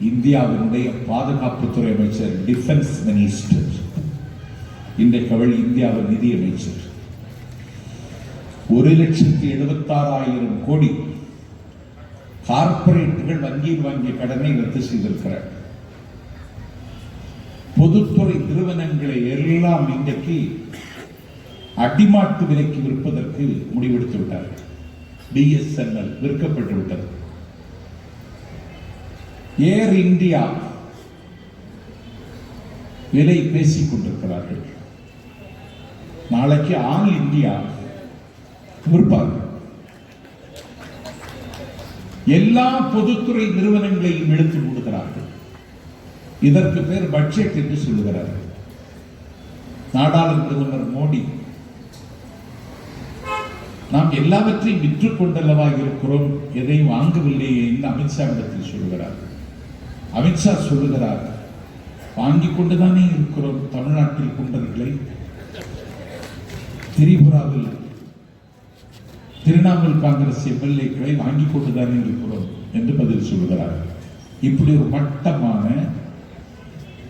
இந்தியாவினுடைய பாதுகாப்புத்துறை அமைச்சர், டிஃபென்ஸ் மினிஸ்டர், இன்றைக்கு அவள் இந்தியாவின் நிதி அமைச்சர், 1,76,000 கோடி கார்பரேட்டுகள் வங்கியில் வாங்கிய கடனை ரத்து செய்திருக்கிறார். பொதுத்துறை நிறுவனங்களை எல்லாம் இன்றைக்கு அடிமாட்டு விலைக்கு விற்பதற்கு முடிவெடுத்து விட்டார்கள். BSNL விற்கப்பட்டு விட்டது. ஏர் இந்தியா விலை பேசிக் கொண்டிருக்கிறார்கள். நாளைக்கு ஆல் இந்தியா விற்பார்கள். எல்லா பொதுத்துறை நிறுவனங்களையும் எடுத்து மூடுகிறார்கள். இதற்கு பேர் பட்ஜெட் என்று சொல்லுகிறார்கள். நாடாளுமன்ற மோடி, நாம் எல்லாவற்றையும் விற்றுக் கொண்டல்லவா இருக்கிறோம், எதையும் வாங்கவில்லையே என்று அமித்ஷா இடத்தில் சொல்லுகிறார். அமித்ஷா சொல்லுகிறார், வாங்கிக் கொண்டுதானே இருக்கிறோம். தமிழ்நாட்டில் குண்டர்களை, திரிபுராவில் திரிணாமுல் காங்கிரஸ் MLA-க்களை வாங்கிக் கொண்டுதானே இருக்கிறோம் என்று பதில் சொல்லுகிறார். இப்படி ஒரு மட்டமான,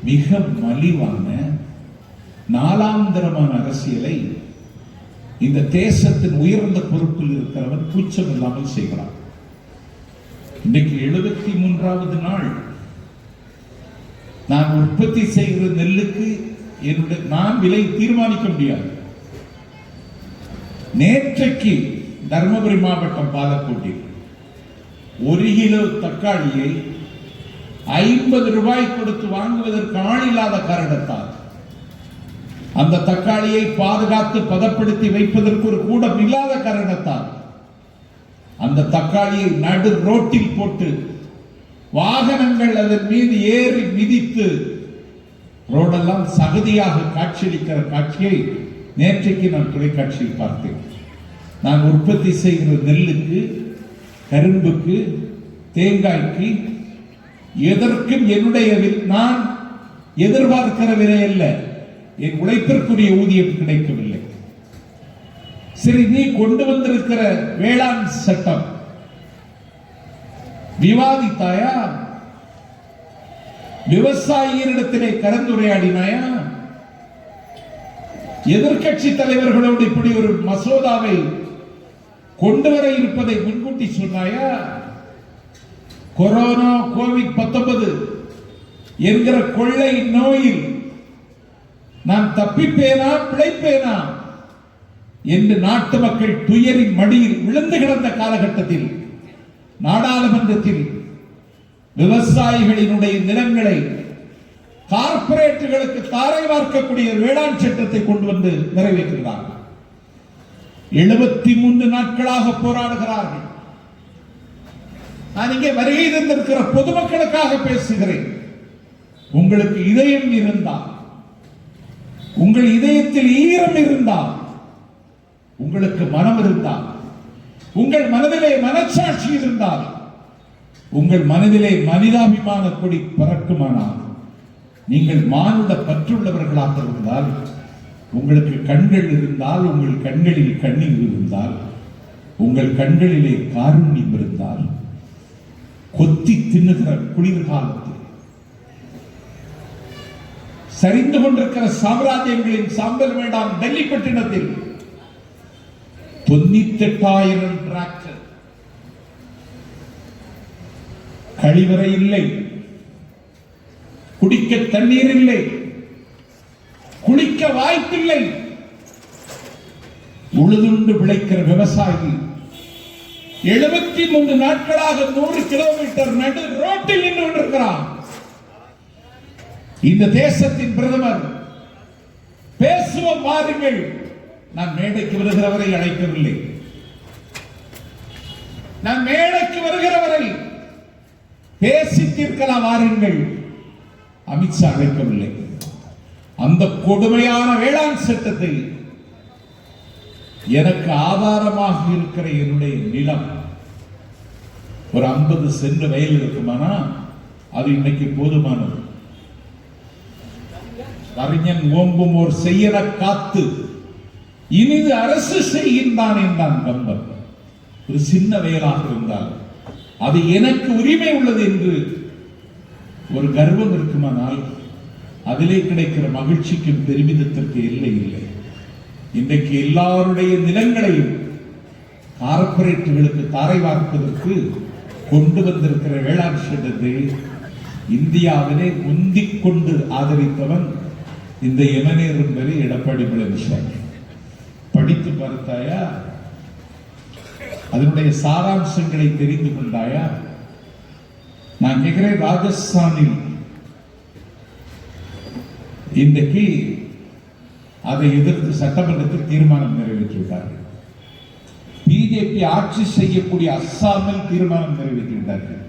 மிக மலிவான, நாலாந்தரமான அரசியலை இந்த தேசத்தின் உயர்ந்த பொறுப்பில் இருக்கிறவன் கூச்சம் இல்லாமல் செய்கிறான். இன்றைக்கு 73வது நாள். நான் உற்பத்தி செய்கிற நெல்லுக்கு நான் விலை தீர்மானிக்க முடியாது. நேற்றைக்கு தர்மபுரி மாவட்டம் பாலக்கோட்டில் 1 கிலோ தக்காளியை 50 ரூபாய் கொடுத்து வாங்குவதற்கு ஆள் இல்லாத காரணத்தால், அந்த தக்காளியை பாதுகாத்து பதப்படுத்தி வைப்பதற்கு ஒரு கூடம் இல்லாத காரணத்தால், அந்த தக்காளியை நடு ரோட்டில் போட்டு வாகனங்கள் அதன் மீது ஏறி மிதித்து ரோடெல்லாம் சகதியாக காட்சியளிக்கிற காட்சியை நேற்றைக்கு நான் தொலைக்காட்சியில் பார்த்தேன். நான் உற்பத்தி செய்கிற நெல்லுக்கு, கரும்புக்கு, தேங்காய்க்கு எதற்கும் என்னுடைய நான் எதிர்பார்க்கிற விலை அல்ல, என் உழைப்பிற்குரிய ஊதியம் கிடைக்கவில்லை. சரி, நீ கொண்டு வந்திருக்கிற வேளாண் சட்டம் விவாதித்தாயா? விவசாயிகளிடத்திலே கலந்துரையாடினாயா? எதிர்கட்சி தலைவர்களோடு இப்படி ஒரு மசோதாவை கொண்டு வர இருப்பதை முன்கூட்டி சொன்னாயா? கொரோனா, COVID-19 என்கிற கொள்ளை நோயில் நான் தப்பிப்பேனா பிழைப்பேனா என்று நாட்டு மக்கள் துயரின் மடியில் விழுந்து கிடந்த காலகட்டத்தில் நாடாளுமன்றத்தில் விவசாயிகளினுடைய நிலங்களை கார்பரேட்டுகளுக்கு தாரை வார்க்கக்கூடிய வேளாண் சட்டத்தை கொண்டு வந்து நிறைவேற்றுகிறார்கள். 73 நாட்களாக போராடுகிறார்கள். நான் இங்கே வருகை தந்திருக்கிற பொதுமக்களுக்காக பேசுகிறேன். உங்களுக்கு இதயம் இருந்தால், உங்கள் இதயத்தில் ஈரம் இருந்தால், உங்களுக்கு மனம் இருந்தால், உங்கள் மனதிலே மனச்சாட்சி இருந்தால், உங்கள் மனதிலே மனிதாபிமான கொடி பறக்குமானால், நீங்கள் மானுட பற்றுள்ளவர்களாக இருந்தால், உங்களுக்கு கண்கள் இருந்தால், உங்கள் கண்களில் கண்ணீர் இருந்தால், உங்கள் கண்களிலே காருண்யம் இருந்தால், கொத்தி தின்னுகிற குளிர்காலத்தில் சரிந்து கொண்டிருக்கிற சாம்ராஜ்யங்களின் சாம்பல் வேண்டாம் டெல்லி பட்டினத்தில் 98,000 டிராக்டர், கழிவறை இல்லை, குடிக்க தண்ணீர் இல்லை, குளிக்க வாய்ப்பில்லை, உழுதுண்டு விளைக்கிற விவசாயி 73 நாட்களாக 100 கிலோமீட்டர் நடு ரோட்டில் நின்று கொண்டிருக்கிறார். இந்த தேசத்தின் பிரதமர் பேசுவோம் வாருங்கள், நான் மேடைக்கு வருகிறவரை அழைக்கவில்லை, நான் மேடைக்கு வருகிறவரை பேசி தீர்க்கலாம் வாருங்கள், அமித்ஷா அழைக்கவில்லை. அந்த கொடுமையான வேளாண் சட்டத்தை, எனக்கு ஆதாரமாக இருக்கிற என்னுடைய நிலம் ஒரு 50 சென்ட் வயல் இருக்குமானா அது இன்னைக்கு போதுமானது. அறிஞன் ஓம்பும் ஒரு செய்யற காத்து இனிது அரசு செய்கின்றான் என்றான் கம்பன். ஒரு சின்ன வேலாக இருந்தால் அது எனக்கு உரிமை உள்ளது என்று ஒரு கர்வம் இருக்குமானால் அதிலே கிடைக்கிற மகிழ்ச்சிக்கும் பெருமிதத்திற்கு எல்லை இல்லை. இன்றைக்கு எல்லாருடைய நிலங்களையும் கார்ப்பரேட்டுகளுக்கு தாரை வார்ப்பதற்கு கொண்டு வந்திருக்கிற வேளாண் சட்டத்தை இந்தியாவிலே முந்திக் கொண்டு ஆதரித்தவன் இந்த எமனேறும் வரை எடப்பாடி பழனிசாமி. படித்து பார்த்தாயா? அதனுடைய சாராம்சங்களை தெரிந்து கொண்டாயா? நான் கேட்கிறேன், ராஜஸ்தானில் இன்றைக்கு அதை எதிர்த்து சட்டமன்றத்தில் தீர்மானம் நிறைவேற்றிவிட்டார்கள். பிஜேபி ஆட்சி செய்யக்கூடிய அஸ்ஸாமில் தீர்மானம் நிறைவேற்றிவிட்டார்கள்.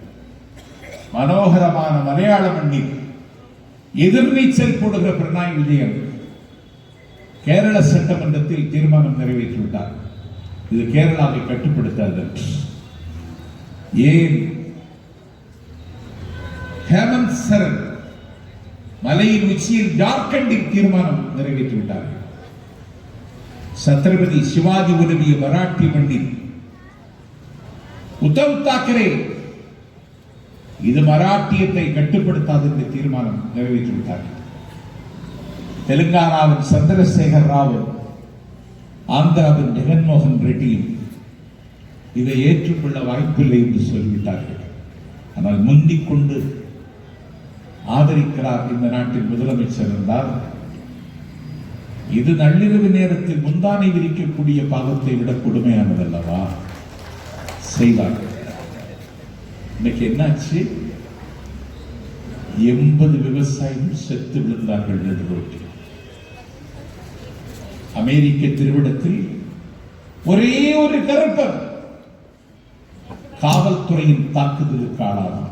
மனோகரமான மலையாள மண்ணில் எதிர்நீச்சல் போடுகிற பினராயி விஜயன் கேரள சட்டமன்றத்தில் தீர்மானம் நிறைவேற்றிவிட்டார். இது கேரளாவை கட்டுப்படுத்தாது. ஏன்? ஹேமந்த் சரண் மலையின் உச்சியில் ஜார்க்கண்டில் தீர்மானம் நிறைவேற்றிவிட்டார். சத்ரபதி சிவாஜி உதவிய மராட்டி மண்ணில் உத்தவ் தாக்கரே இது மராட்டியத்தை கட்டுப்படுத்தாது என்று தீர்மானம் நிறைவேற்றிவிட்டார். தெலுங்கானாவின் சந்திரசேகர் ராவும் ஆந்திராவின் ஜெகன்மோகன் ரெட்டியும் இதை ஏற்றுக்கொள்ள வாய்ப்பில்லை என்று சொல்லிவிட்டார்கள். ஆனால் முந்திக் கொண்டு ஆதரிக்கிறார் இந்த நாட்டின் முதலமைச்சர் என்றால் இது நள்ளிரவு நேரத்தில் முந்தானை விரிக்கக்கூடிய பாவத்தை விட கொடுமையானதல்லவா செய்வார்கள். இன்னைக்கு என்னாச்சு? 80 விவசாயிகள் செத்து விழுந்தார்கள் நடுரோட்டில். அமெரிக்க திருவிடத்தில் ஒரே ஒரு கருப்பன் காவல்துறையின் தாக்குதலுக்கு ஆளானான்.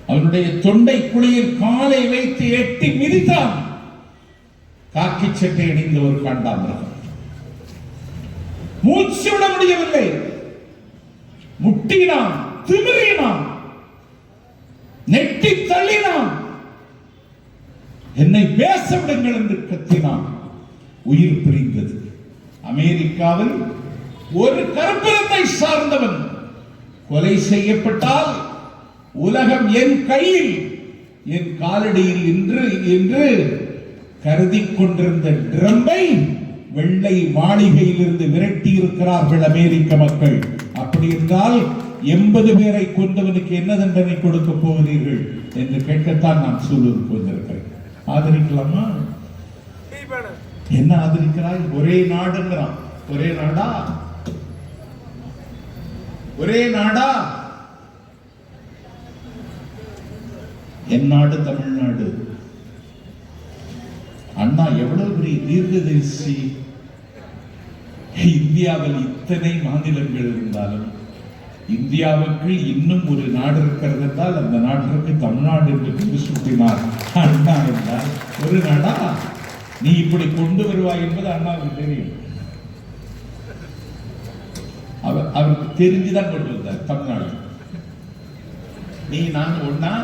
அவனுடைய தொண்டை குழியில் காலை வைத்து எட்டி மிதித்தான். காக்கி சட்டை அணிந்த ஒரு காண்டாமிருகம். மூச்சு விட முடியவில்லை. முட்டினான், திமிரினான், நெட்டி தள்ளினான். என்னை பேச விடுங்கள் என்று கத்தினான். உயிர் பிரிந்தது. அமெரிக்காவில் ஒரு கருப்பினத்தை சார்ந்தவன் கொலை செய்யப்பட்டால் உலகம் என் கையில், என் காலடியில் என்று கருதி கொண்டிருந்த ட்ரம்பை வெள்ளை மாளிகையில் இருந்து விரட்டி இருக்கிறார்கள் அமெரிக்க மக்கள். அப்படி என்றால் 80 பேரை கொண்டவனுக்கு என்ன தண்டனை கொடுக்க போகிறீர்கள் என்று கேட்கத்தான் நான் சூழலுக்கு வந்திருக்கிறேன். ஆதரிக்கலாமா? என்ன ஆதரிக்கிறாய்? ஒரே நாடுங்கிறான். ஒரே நாடா? ஒரே நாடா? என் நாடு தமிழ்நாடு. அண்ணா எவ்வளவு பெரிய தீர்க்கதரிசி. இந்தியாவில் இத்தனை மாநிலங்கள் இருந்தாலும் இந்தியாவுக்கு இன்னும் ஒரு நாடு இருக்கிறது என்றால் அந்த நாட்டிற்கு தமிழ்நாடு என்று பெயர் சூட்டினார் அண்ணா என்றால் ஒரு நாடா? நீ இப்படி கொண்டு வருவாய் என்பது அண்ணாவுக்கு தெரியும். அவருக்கு தெரிஞ்சுதான் கொண்டு வந்தார் தமிழ்நாடு. நீ நான் ஒன்னா?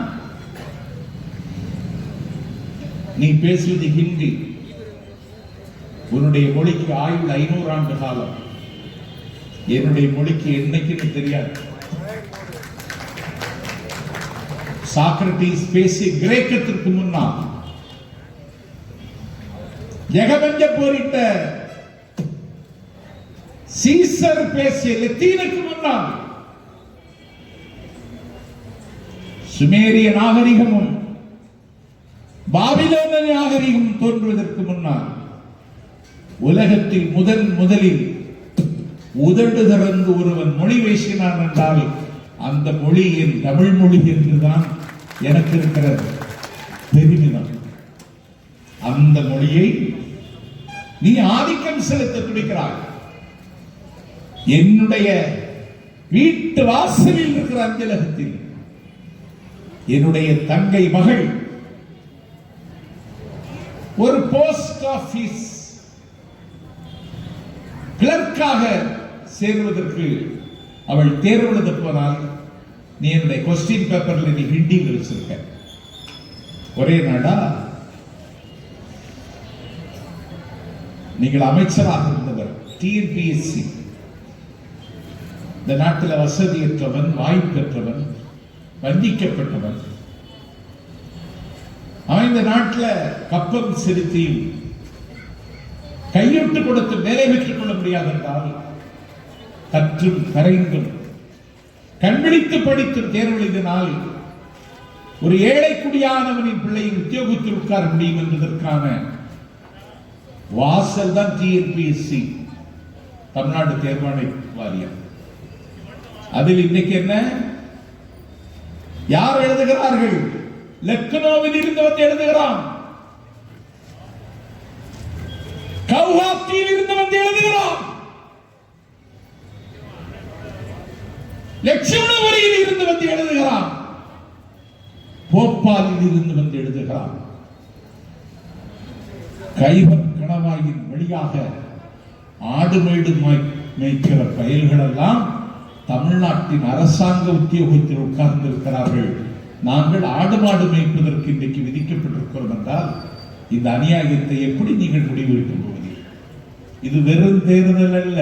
நீ பேசுவது ஹிந்தி. உன்னுடைய மொழிக்கு ஆயுள் 500 ஆண்டு காலம். என்னுடைய மொழிக்கு என்னைக்குன்னு தெரியாது. சாக்ரட்டிஸ் பேசிய கிரேக்கத்திற்கு முன்னால், ஜெகபஞ்ச போரிட்ட சீசர் பேசிய லத்தீனுக்கு முன்னால், சுமேரிய நாகரிகமும் பாபிலோனிய நாகரிகம் தோன்றுவதற்கு முன்னால் உலகத்தில் முதலில் உதடு திறந்து ஒருவன் மொழி பேசினான் என்றால் அந்த மொழி என் தமிழ் மொழி என்றுதான் எனக்கு இருக்கிற பெருமிதம். அந்த மொழியை நீ ஆதிக்கம் செலுத்த துடிக்கிறாய். என்னுடைய வீட்டு வாசலில் இருக்கிற அஞ்சலகத்தில் என்னுடைய தங்கை மகள் ஒரு போஸ்ட் ஆபீஸ் கிளர்க்காக சேருவதற்கு அவள் தேர்வு எழுத போனால் நீ என்னுடைய கொஸ்டின் பேப்பர்ல நீ ஹிந்தியில் வச்சிருக்க. ஒரே நாடா? நீங்கள் அமைச்சராக இருந்தவர். டிஎன்பிஎஸ்சி இந்த நாட்டில் வசதியற்றவன், வாய்ப்பற்றவன், வஞ்சிக்கப்பட்டவன். அவன் இந்த நாட்டில் கப்பம் செலுத்தியும் கையொட்டு கொடுத்து வேலை பெற்றுக் கொள்ள முடியாது என்றால் கற்றும் கரைந்தும் கண்விழித்து படித்தும் தேர்வு எழுதினால் ஒரு ஏழை குடியானவனின் பிள்ளையின் உத்தியோகத்தில் உட்கார முடியும் என்பதற்கான வாசல் தான் டிஎன்பிஎஸ்சி, தமிழ்நாடு தேர்வாணை வாரியம். அதில் இன்னைக்கு என்ன, யார் எழுதுகிறார்கள்? லக்னோவில் இருந்து வந்து எழுதுகிறான், கவுஹாத்தியில் இருந்து வந்து எழுதுகிறான், லட்சுமணபுரியில் இருந்து வந்து எழுதுகிறான், போபாலில் இருந்து வந்து எழுதுகிறான். கைவர் கணவாயின் வழியாக ஆடு மேடு மேய்க்கிற பயல்கள் எல்லாம் தமிழ்நாட்டின் அரசாங்க உத்தியோகத்தில் உட்கார்ந்து இருக்கிறார்கள். நாங்கள் ஆடு மாடு மேய்ப்பதற்கு இன்றைக்கு விதிக்கப்பட்டிருக்கிறோம் என்றால் இந்த அநியாயத்தை எப்படி நீங்கள் முடிவெடுக்க போவீர்கள்? இது வெறும் தேர்தல் அல்ல,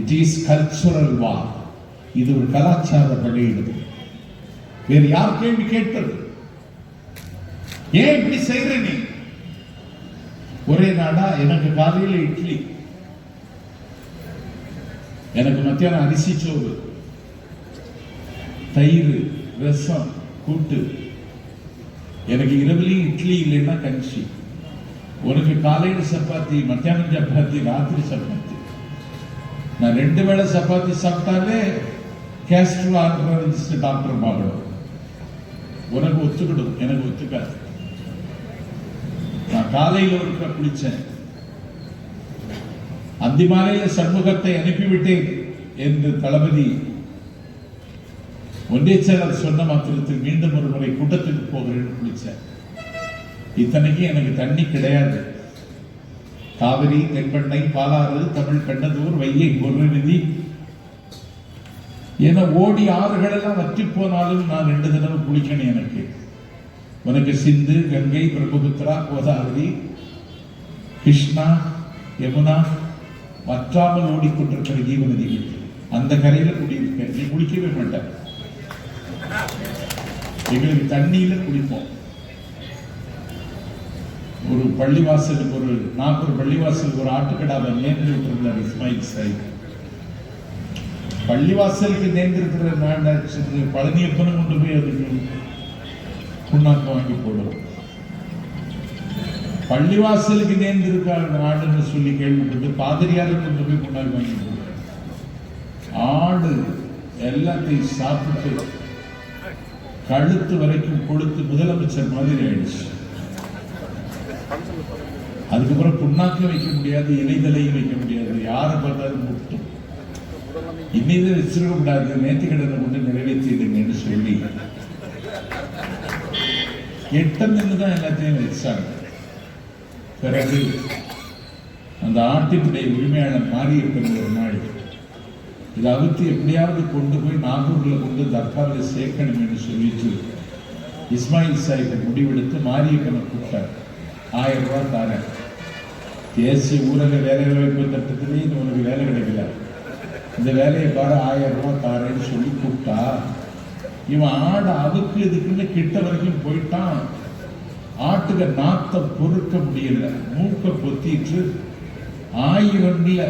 இட் இஸ் கல்ச்சுரல் வார். இது ஒரு கலாச்சார படையெடுப்பு. வேறு யார் கேள்வி கேட்பது? ஏன் இப்படி செய்யற நீ? ஒரே நாடா? எனக்கு காலையில் இட்லி, எனக்கு மத்தியானம் அரிசி சோறு, தயிர், ரசம், கூட்டு. எனக்கு இரவுலையும் இட்லி இல்லைன்னா கஞ்சி. உனக்கு காலையில் சப்பாத்தி, மத்தியானம் சப்பாத்தி, ராத்திரி சப்பாத்தி. நான் 2 வேளை சப்பாத்தி சாப்பிட்டாலே கேஸ்ட்ரோ டாக்டர் பார்க்கணும். உனக்கு ஒத்துக்கிடும், எனக்கு ஒத்துக்காது. நான் காலையில் ஒருக்க குளிச்சேன், அந்திமாலையில சண்முகத்தை அனுப்பிவிட்டேன் என்று தளபதி ஒன்றிய செயலர் சொன்ன மாத்திரத்தில் மீண்டும் ஒரு முறை கூட்டத்துக்கு போகிறேன் குளிச்சேன். இத்தனைக்கு எனக்கு தண்ணி கிடையாது. காவிரி, தென்பெண்ணை, பாலாறு, தமிழ், கண்ணதூர், வைகை, பொருநிதி என ஓடி ஆறுகள் எல்லாம் வற்றி போனாலும் நான் 2 தடவை குளிக்கணும். எனக்கு உனக்கு சிந்து, கங்கை, பிரம்மபுத்திரா, கோதாவரி, கிருஷ்ணா, யமுனா வற்றாமல் ஓடிக்கொண்டிருக்கிற ஜீவநதிகள். அந்த கரையில குடியிருக்க நீ குளிக்கவே மாட்டேன். எங்களுக்கு தண்ணியில குளிப்போம். ஒரு பள்ளிவாசலுக்கு ஒரு நாகூர் பள்ளிவாசலுக்கு ஒரு ஆட்டுக்கடாவை நேர்ந்து விட்டிருந்தார் இஸ்மாயில் சாஹிப். பள்ளிவாசலுக்கு நேர்ந்திருக்கிற பழனியப்பனும் கொண்டு போய் அதுக்கு புண்ணாக்கம் வாங்கி போடுவோம். பள்ளிவாசலுக்கு நேர்ந்திருக்க ஆடுன்னு சொல்லி கேள்விப்பட்டு பாதிரியாரும் கொண்டு போய் புண்ணாக்கு வாங்கி போடுவோம். ஆடு எல்லாத்தையும் சாப்பிட்டு கழுத்து வரைக்கும் கொடுத்து முதலமைச்சர் மாதிரி ஆயிடுச்சு. அதுக்கப்புறம் புண்ணாக்க வைக்க முடியாது, இலைதலையும் வைக்க முடியாது, யாரை பார்த்தாலும் முட்டும். இன்னிதை வச்சிருக்க கூடாது, நேர்த்திக்கடனை கொண்டு நிறைவேற்றிடுங்கன்னு சொல்லி 8 தான் எல்லாத்தையும் வச்சாங்க. பிறகு அந்த ஆட்டினுடைய உரிமையாளர் மாரியப்பன் ஒரு நாள் இதை அவுத்து எப்படியாவது கொண்டு போய் நாகூர்ல கொண்டு தர்காவில் சேர்க்கணும் என்று சொல்லிட்டு இஸ்மாயில் சாஹிப் முடிவெடுத்து மாரியப்பனை கூப்பிட்டார். 1000 ரூபாய் தாரேன், தேசிய ஊரக வேலை வாய்ப்பு திட்டத்திலேயே உனக்கு வேலை கிடைக்கல, இந்த வேலையை பாரு 1000 ரூபாய் தாரேன்னு சொல்லி கூப்பிட்டா இவன் ஆடு அதுக்கு இதுக்குன்னு கிட்ட வரைக்கும் போயிட்டான். ஆட்டுக்கு நாத்தம் பொறுக்க முடியல, மூக்க பொத்திட்டு 1000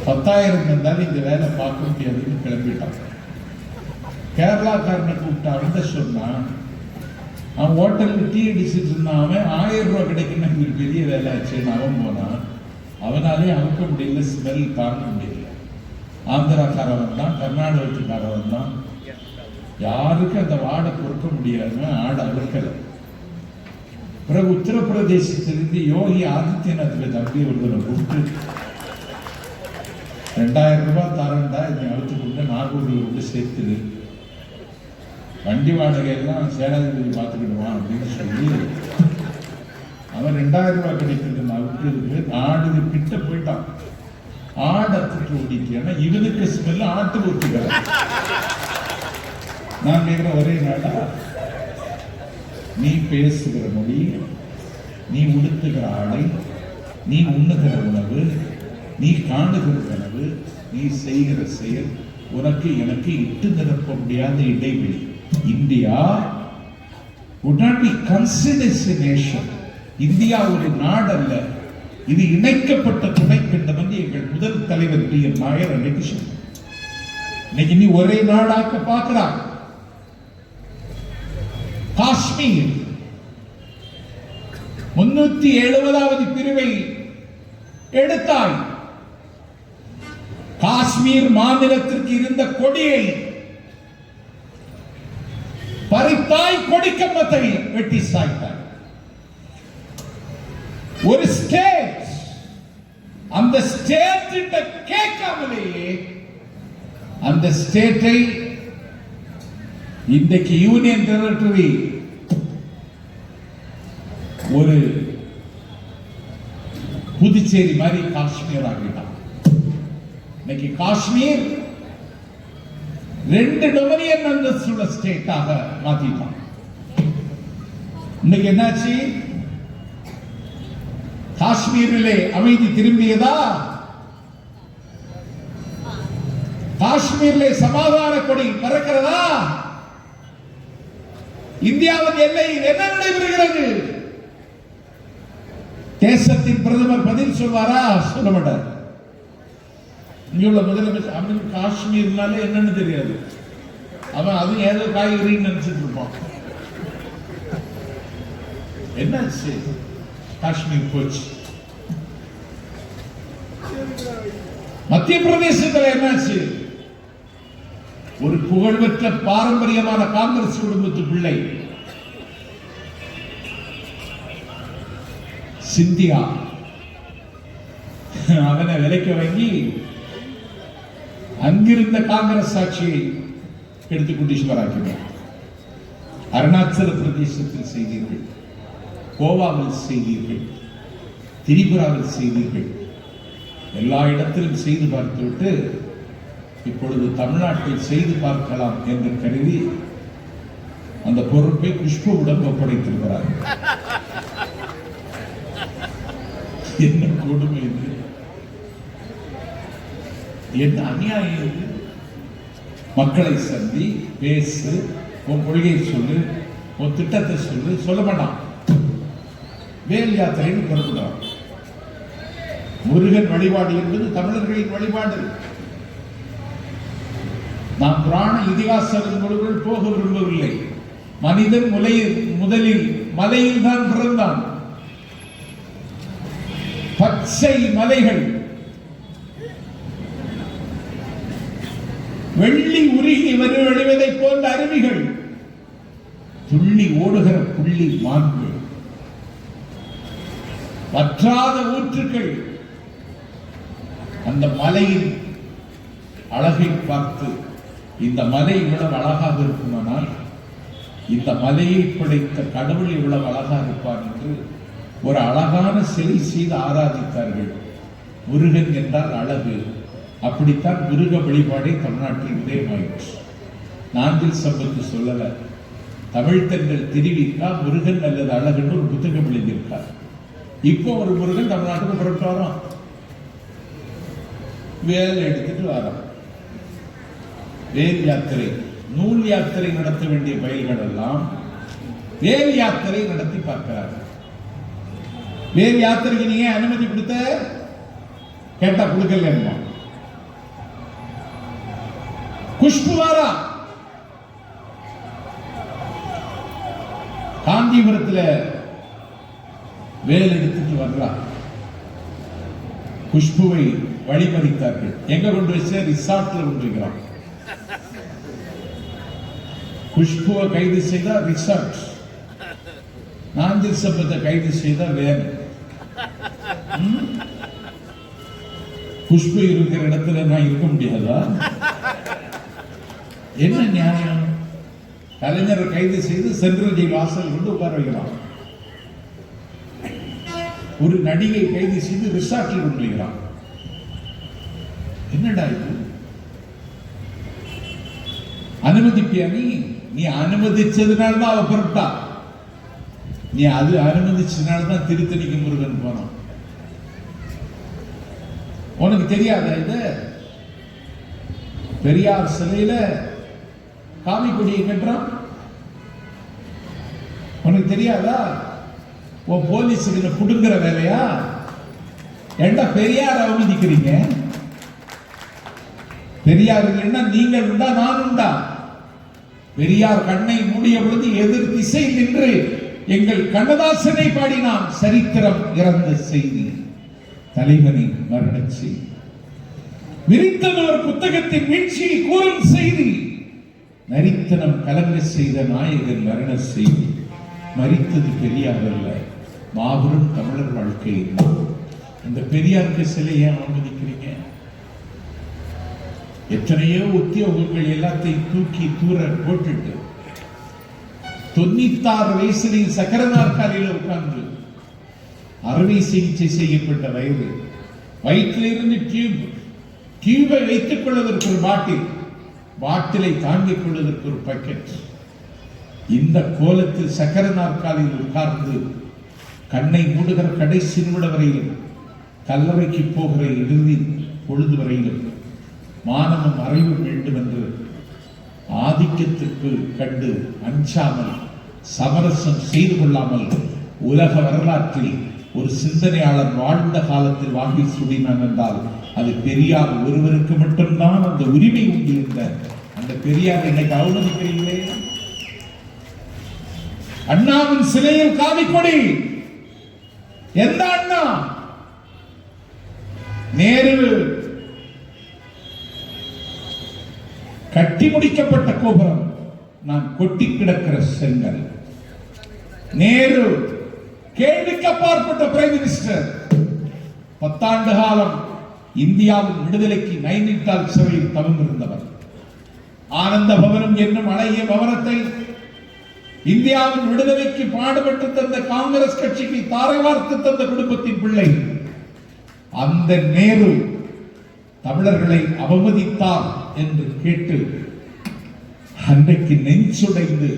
10,000 இருந்தாலும் இந்த வேலை பார்க்க முடியாதுன்னு கிளம்பிட்டான். கேரளாக்காரனை கூப்பிட்டான்னு சொன்னான். அவன் ஹோட்டலுக்கு டீ அடிச்சுட்டு இருந்தான். அவன் 1000 ரூபாய் கிடைக்கணும், இது பெரிய வேலை ஆச்சுன்னு அவன் போனான். அவனாலே அவுக்க முடியல, ஸ்மெல் தாங்க முடியல. ஆந்திராக்காரவன் தான், கர்நாடகத்துக்காரவன் தான், யாருக்கும் அந்த வாடை பொறுக்க முடியாம ஆடை அழுக்கல. பிறகு உத்தரப்பிரதேசத்திலிருந்து யோகி ஆதித்யநாத்துக்கு தம்பி ஒருவரை கூப்பிட்டு 2000 ரூபாய் தரண்டா, இதை அழுத்து கொண்டு நாகூரில் கொண்டு சேர்த்துது, வண்டி வாடகை எல்லாம் சேனாதிபதி பார்த்துக்கிடுவான் அப்படின்னு சொல்லி அவன் 2000 ரூபாய் கிடைக்கிறது அவுக்கிறதுக்கு ஆடு கிட்ட போயிட்டான். ஆடு அத்துட்டு ஓடிட்டு, ஏன்னா இவனுக்கு ஸ்மெல் ஆட்டு ஊற்றுக்கிற. நான் கேட்கிற ஒரே நாடா, நீ பேசுகிற மொழி நீ உடுத்துகிற ஆடை, நீ உண்ணுகிற உணவு, நீ காணுகிற கனவு, நீ செய்கிற செயல், உனக்கு எனக்கு இட்டு நிரப்ப முடியாத இடைவெளி. India would not be considered as a nation. India ஒரு நாடு அல்ல, இது இணைக்கப்பட்ட துணை கண்டம் என்று எங்கள் முதல் தலைவர் டி என் நாயர் அன்னைக்கு சொன்னார். இன்னைக்கு நீ ஒரே நாடாக்க பார்க்கிறார். காஷ்மீர் 370வது பிரிவை எடுத்தாய். காஷ்மீர் மாநிலத்திற்கு இருந்த கொடியை பறித்தாய், கொடிக்கம்பத்தை வெட்டி சாய்த்தாய். ஒரு ஸ்டேட், அந்த ஸ்டேட் கேட்காமலேயே அந்த ஸ்டேட்டை இன்றைக்கு யூனியன் டெரிட்டரி ஒரு புதுச்சேரி மாதிரி காஷ்மீர் ஆகிட்டான். இன்னைக்கு காஷ்மீர் 2 டொமினியன் அந்தஸ்துள்ள ஸ்டேட்டாக மாத்திட்டான். இன்னைக்கு என்னாச்சு? காஷ்மீரிலே அமைதி திரும்பியதா? காஷ்மீரிலே சமாதான கொடி பறக்கிறதா? இந்தியாவின் எல்லையில் என்ன நடைபெறுகிறது? தேசத்தின் பிரதமர் பதில் சொல்வாரா? சொல்ல மாட்டார். இங்குள்ள முதலமைச்சர் அவனுக்கு காஷ்மீர்னாலே என்னன்னு தெரியாது. அவன் அது ஏதோ காய்கறின்னு நினைச்சிட்டு இருப்பான். என்னாச்சு? காஷ்மீர் போச்சு. மத்திய பிரதேசத்தில் என்னாச்சு? ஒரு புகழ்பெற்ற பாரம்பரியமான காங்கிரஸ் குடும்பத்து பிள்ளை சிந்தியா, அவனை விலைக்கு வாங்கி அங்கிருந்த காங்கிரஸ் ஆட்சியை எடுத்து குட்டீஸ்வராக்கினார். அருணாச்சல பிரதேசத்தில் செய்தீர்கள், கோவாவில் செய்தீர்கள், திரிபுராவில் செய்தீர்கள், எல்லா இடத்திலும் செய்து பார்த்துவிட்டு இப்பொழுது தமிழ்நாட்டில் செய்து பார்க்கலாம் என்று கருதி அந்த பொறுப்பை குஷ்புவிடம் ஒப்படைத்திருக்கிறார். என்ன கொடுமை இது! என்ன அநியாயம் இது! மக்களை சந்தி, பேசு, உன் கொள்கையை சொல்லு, உன் திட்டத்தை சொல்லு, சொல்ல மாட்டான். வேல் யாத்திரைன்னு புறப்படுறான். முருகன் வழிபாடு என்பது தமிழர்களின் வழிபாடு. நாம் புராண இதிகாசங்களுக்குள் போக விரும்பவில்லை. மனிதன் முதலில் மலையில் தான் பிறந்தான். பச்சை மலைகள், வெள்ளி உருகி வழிவதை போன்ற அருவிகள், துள்ளி ஓடுகிற புள்ளி மான்கள், வற்றாத ஊற்றுக்கள். அந்த மலையின் அழகை பார்த்து இந்த மலை இவ்வளவு அழகாக இருக்குமானால் இந்த மலையை படைத்த கடவுள் இவ்வளவு அழகாக இருப்பார் என்று ஒரு அழகான சிலை செய்து ஆராதித்தார்கள். முருகன் என்றால் அழகு. அப்படித்தான் முருக வழிபாடை தமிழ்நாட்டில் உதயமாயிற்று. நாஞ்சில் சம்பத்து சொல்லல, தமிழ் தென்றல் திருவிக்கா முருகன் அல்லது அழகுன்னு ஒரு புத்தகம் எழுதியிருக்கார். இப்போ ஒரு முருகன் தமிழ்நாட்டுக்கு புறப்பட்டு வரோம், வேலை எடுத்துட்டு வரோம். வேல் யாத்திரை, நூல் யாத்திரை நடத்த வேண்டிய பயில்கள் எல்லாம் வேல் யாத்திரை நடத்தி பார்க்கிறார்கள். வேல் யாத்திரைக்கு நீங்க அனுமதி கொடுத்த கேட்டா கொடுக்கல. குஷ்புவாரா காஞ்சிபுரத்தில் வேல் எடுத்துட்டு வர்றார். குஷ்புவை வழிமறித்தார்கள். எங்க கொண்டு வச்ச? ரிசார்ட்ல கொண்டு வைக்கிறான். குஷ்புவை கைது செய்தா ரிசார்ட், நாஞ்சில் சம்பத்தை கைது செய்தா வேன். குஷ்பு இருக்கிற இடத்துல நான் இருக்க முடியாதா? என்ன நியாயம்? கலைஞரை கைது செய்து சென்ட்ரல் ஜெயில் வாசல் கொண்டு உட்கார வைக்கலாம். ஒரு நடிகை கைது செய்து ரிசார்ட்டில் கொண்டு வைக்கிறான். என்னடா இது? அனுமதிப்பியா? நீ அனுமதிச்சதுனால்தான் அவ புறப்பட்டா. நீ அது அனுமதிச்சதுனாலதான் திருத்தணிக்கு முருகன் போனோம். உனக்கு தெரியாத இது பெரியார் சிலையில காவி கொடியை கட்டுறான், உனக்கு தெரியாதா? உன் போலீஸுகளை புடுங்குற வேலையா? ஏண்டா பெரியார் அவமதிக்கிறீங்க? பெரியார் இல்லைன்னா நீங்கள் உண்டா, நான் உண்டா? பெரியார் கண்ணை மூடிய பொழுது எதிர் திசை நின்று எங்கள் கண்ணதாசனை பாடினான். சரித்திரம் இறந்த செய்தி, தலைவனின் மரண செய்தி, விரித்தனோர் புத்தகத்தின் வீழ்ச்சியை கூறும் செய்தி, நரித்தனம் கலங்க செய்த நாயகன் மரண செய்தி. மரித்தது பெரியார் அல்ல, மாபெரும் தமிழர் வாழ்க்கை. இந்த பெரியாருக்கு சிலையை அவமதிக்கிறீங்க? எத்தனையோ உத்தியோகங்கள் எல்லாத்தையும் தூக்கி தூர போட்டுட்டு 96 வயசில் சக்கர நாற்காலியில் உட்கார்ந்து அறுவை சிகிச்சை செய்யப்பட்ட வயது, வயிற்றிலிருந்து டியூபை வைத்துக் கொள்வதற்கு ஒரு பாட்டிலை தாங்கிக் கொள்வதற்கு ஒரு பக்கெட், இந்த கோலத்தில் சக்கர நாற்காலியில் உட்கார்ந்து கண்ணை மூடுகிற கடைசி நிமிடம் வரையிலும், கல்லறைக்கு போகிற இறுதி பொழுது வரையிலும் மானமும் அறிவு வேண்டும் என்று ஆதிக்கத்திற்கு கண்டு அஞ்சாமல் சமரசம் செய்து கொள்ளாமல் உலக வரலாற்றில் ஒரு சிந்தனையாளர் வாழ்ந்த காலத்தில் வாங்கி சுடினான் என்றால் அது பெரியார் ஒருவருக்கு மட்டும்தான் அந்த உரிமை உண்டு. என்ற அந்த பெரியார் இன்னைக்கு அவமதிக்கிறீங்களே. அண்ணாவின் சிலையில் காவிக்கொடி, எந்த அண்ணா? நேரு கட்டி முடிக்கப்பட்ட கோபுரம், நான் கொட்டி கிடக்கிற செங்கல். நேரு கேள்விக்கு அப்பாற்பட்ட பிரைம் மினிஸ்டர், 10 ஆண்டு காலம் இந்தியாவின் விடுதலைக்கு நைனிட்டால் சிறையில் தவம் இருந்தவர். ஆனந்த பவனம் என்னும் அழகிய பவனத்தை இந்தியாவின் விடுதலைக்கு பாடுபட்டு தந்த காங்கிரஸ் கட்சிக்கு தாரை வார்த்து தந்த குடும்பத்தின் பிள்ளை. அந்த நேரு தமிழர்களை அவமதித்தார் என்று கேட்டு அன்றைக்கு நெஞ்சுடைந்து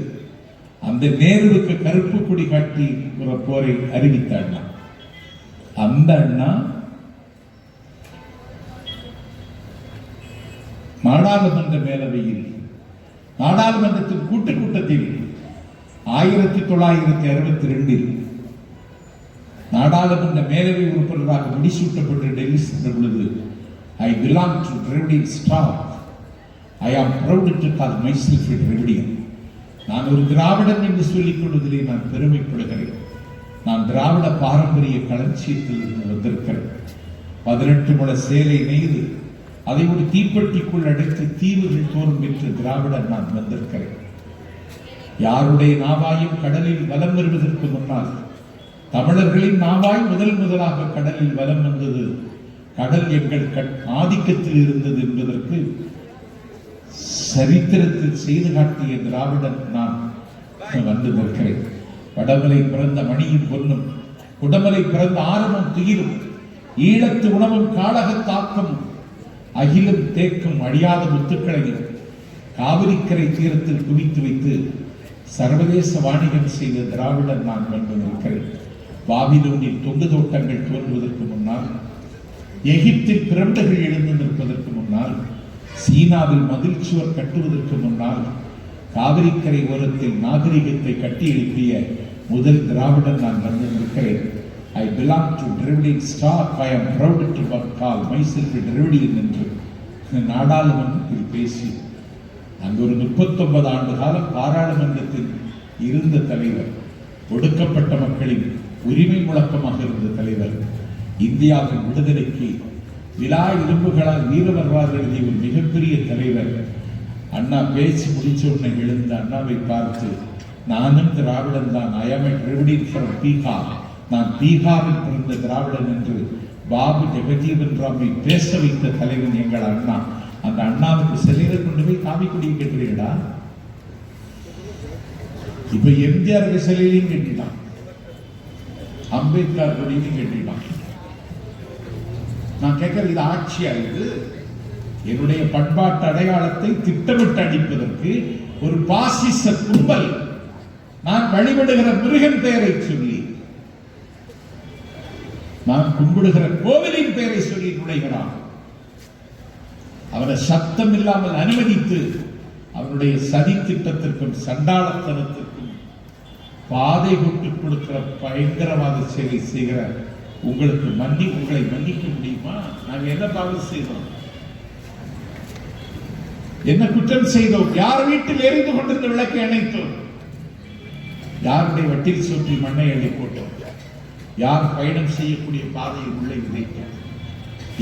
அந்த நேருவுக்கு கருப்பு கொடி காட்டி ஒரு போரை அறிவித்த அண்ணா. அந்த அண்ணா நாடாளுமன்ற மேலவையில், நாடாளுமன்றத்தின் கூட்டத்தில் 1962 நாடாளுமன்ற மேலவை உறுப்பினராக முடிசூட்டப்பட்டு டெல்லி சென்ற பொழுது, I belong to Dravidian stock. I am proud to call myself a Dravidian. நான் ஒரு திராவிடன் என்று சொல்லிக் கொள்வதிலே நான் பெருமைப்படுகிறேன். நான் திராவிட பாரம்பரிய களஞ்சியத்தில் இருந்து வந்திருக்கிறேன். 18 முழ சேலை நெய்து அதை ஒரு தீப்பெட்டிக்குள் அடைத்து தீவுகள் தோறும் பெற்ற திராவிடன் நான் வந்திருக்கிறேன். யாருடைய நாவாயும் கடலில் வலம் வருவதற்கு முன்னால் தமிழர்களின் நாவாய் முதலாக கடலில் வலம் வந்தது. கடல் எங்கள் ஆதிக்கத்தில் இருந்தது என்பதற்கு சரித்திரத்தில் செய்து காட்டிய திராவிடன் நான் வந்து நிற்கிறேன். வடமலை பிறந்த மணியும் பொன்னும், குடமலை பிறந்த ஆரமும் துயிலும், ஈழத்து உணவும் காடக தாக்கம், அகிலும் தேக்கும் அழியாத முத்துக்களையும் காவிரிக்கரை தீரத்தில் குவித்து வைத்து சர்வதேச வாணிகம் செய்த திராவிடன் நான் வந்து நிற்கிறேன். பாபிலோனில் தொங்கு தோட்டங்கள் தோன்றுவதற்கு முன்னால், எகிப்தில் பிரமிடுகள் எழுந்து நிற்பதற்கு முன்னால், சீனாவில் மதில் சுவர் கட்டுவதற்கு முன்னால், காவிரிக்கரை ஓரத்தில் நாகரிகத்தை கட்டி எழுப்பிய முதல் திராவிடன் நான் வந்து நிற்கிறேன். I belong to Dravidian stock. I am proud to call myself a Dravidian என்று நாடாளுமன்றத்தில் பேசி அங்கு ஒரு 39 ஆண்டு காலம் பாராளுமன்றத்தில் இருந்த தலைவர், ஒடுக்கப்பட்ட மக்களின் உரிமை முழக்கமாக இருந்த தலைவர், இந்தியாவின் விடுதலைக்கு விழா எலும்புகளால் வீர வரலாறு எழுதிய ஒரு மிகப்பெரிய தலைவர். அண்ணா பேசி முடிச்ச உடனே எழுந்த அண்ணாவை பார்த்து, நானும் திராவிடன் தான், I am a Dravidian from Bihar, நான் பீகாரில் பிறந்த திராவிடன் என்று பாபு ஜெகஜீவன் ராமை பேச வைத்த தலைவன் எங்கள் அண்ணா. அந்த அண்ணாவுக்கு சிலையை கொண்டு போய் காவி கொடியை கட்டுறீங்களா? இப்ப எம்ஜிஆர் சிலையிலையும் கட்டிட்டான், அம்பேத்கர் கொடியிலையும் கட்டிட்டான். நான் கேட்கிற இது ஆட்சியா? இது என்னுடைய பண்பாட்டு அடையாளத்தை திட்டமிட்டு அடிப்பதற்கு ஒரு பாசிச கும்பல். நான் வழிபடுகிற முருகன் பெயரை சொல்லி, நான் கும்பிடுகிற கோவிலின் பெயரை சொல்லி நுழைகிறான். அவனை சத்தம் இல்லாமல் அனுமதித்து அவனுடைய சதி திட்டத்திற்கும் சண்டாளத்தனத்திற்கும் பாதை விட்டுக் கொடுக்கிற பயங்கரவாத செயலை செய்கிற உங்களை மன்னிக்க முடியுமா? நாங்கள் என்ன தவறு செய்தோம்? என்ன குற்றம் செய்தோம்? யார் வீட்டில் எரிந்து கொண்டிருந்த விளக்கை அணைத்தோம்? யாருடைய வட்டில் சுற்றி மண்ணை அள்ளி போட்டோம்? யார் பயணம் செய்யக்கூடிய பாதையில் உள்ளே விதைத்தோம்?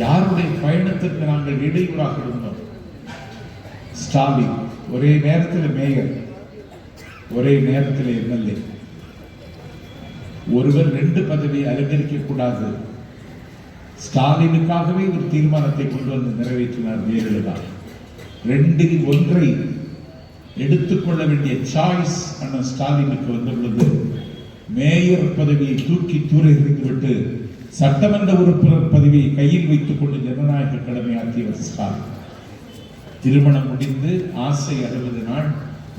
யாருடைய பயணத்திற்கு நாங்கள் இடையூறாக இருந்தோம்? ஸ்டாலின் ஒரே நேரத்தில் மேயர், ஒரே நேரத்தில் எம்எல்ஏ. ஒருவர் 2 பதவியை அலங்கரிக்க கூடாது. ஸ்டாலினுக்காகவே ஒரு தீர்மானத்தை கொண்டு வந்து நிறைவேற்றினார் ஜெயலலிதா. 2இல் 1 எடுத்துக்கொள்ள வேண்டிய சாய்ஸ் அண்ணன் ஸ்டாலினுக்கு வந்த பொழுது மேயர் பதவியை தூக்கி தூர எறிந்துவிட்டு சட்டமன்ற உறுப்பினர் பதவியை கையில் வைத்துக் கொண்டு ஜனநாயக கடமையாற்றியவர் ஸ்டாலின். திருமணம் முடிந்து ஆசை 60 நாள்,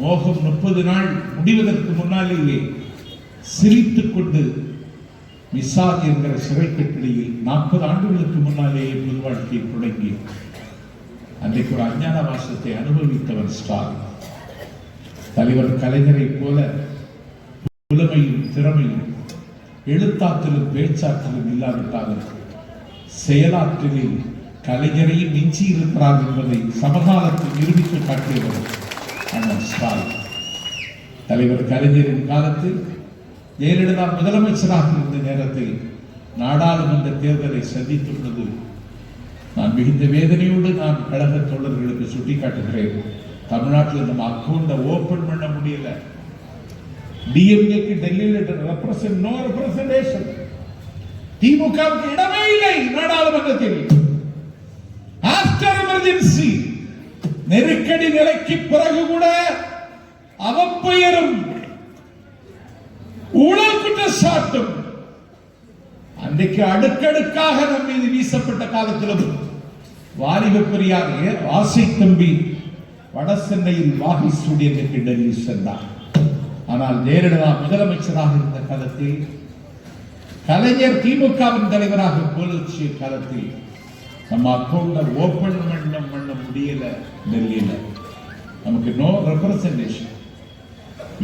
மோகம் 30 நாள் முடிவதற்கு முன்னாலேயே சிரித்துக் கொண்டு மிசாஜ் என்கிற சிறை கட்டளையில் 40 ஆண்டுகளுக்கு முன்னாலேயே பொது வாழ்க்கையை தொடங்கி அன்றைக்கு ஒரு அஞ்ஞான வாசத்தை அனுபவித்தவர் ஸ்டாலின். தலைவர் கலைஞரை போல புலமையும் திறமையும் எழுத்தாற்றலும் பேச்சாற்றலும் இல்லாவிட்டாலும் செயலாற்றலில் கலைஞரையும் மிஞ்சி இருக்கிறார் என்பதை சமகாலத்தில் நிரூபித்து காட்டியவர் அண்ணன் ஸ்டாலின். தலைவர் கலைஞரின் காலத்தில் ஜெயலலிதா முதலமைச்சராக இருந்த நேரத்தில் நாடாளுமன்ற தேர்தலை சந்தித்துக் கொண்டு நான் மிகுந்த வேதனையோடு நான் கழக தோழர்களுக்கு சுட்டிக்காட்டுகிறேன். தமிழ்நாட்டில் நம்ம அக்கௌண்ட ஓபன் பண்ண முடியல. டிஎம்கேக்கு டெல்லியில் ரெப்ரசன்டேஷன், திமுகவுக்கு இடமே இல்லை நாடாளுமன்றத்தில். ஆஃப்டர் எமர்ஜென்சி நெருக்கடி நிலைக்கு பிறகு கூட அவப்பெயரும் ஊழல் குற்றச்சாட்டும் அன்றைக்கு அடுக்கடுக்காக நம் மீது வீசப்பட்ட காலத்திலும் வாலிப பெரியார் ஆசை தம்பி வட சென்னையில் வாகை ஸ்டூடியத்துக்கு டெல்லி சென்றார். ஆனால் ஜெயலலிதா முதலமைச்சராக இருந்த காலத்தில், கலைஞர் திமுகவின் தலைவராக போலச்சிய காலத்தில் நம்ம அக்கௌண்ட ஓபன் பண்ண முடியல. டெல்லியில நமக்கு நோ ரெப்ரசன்டேஷன்.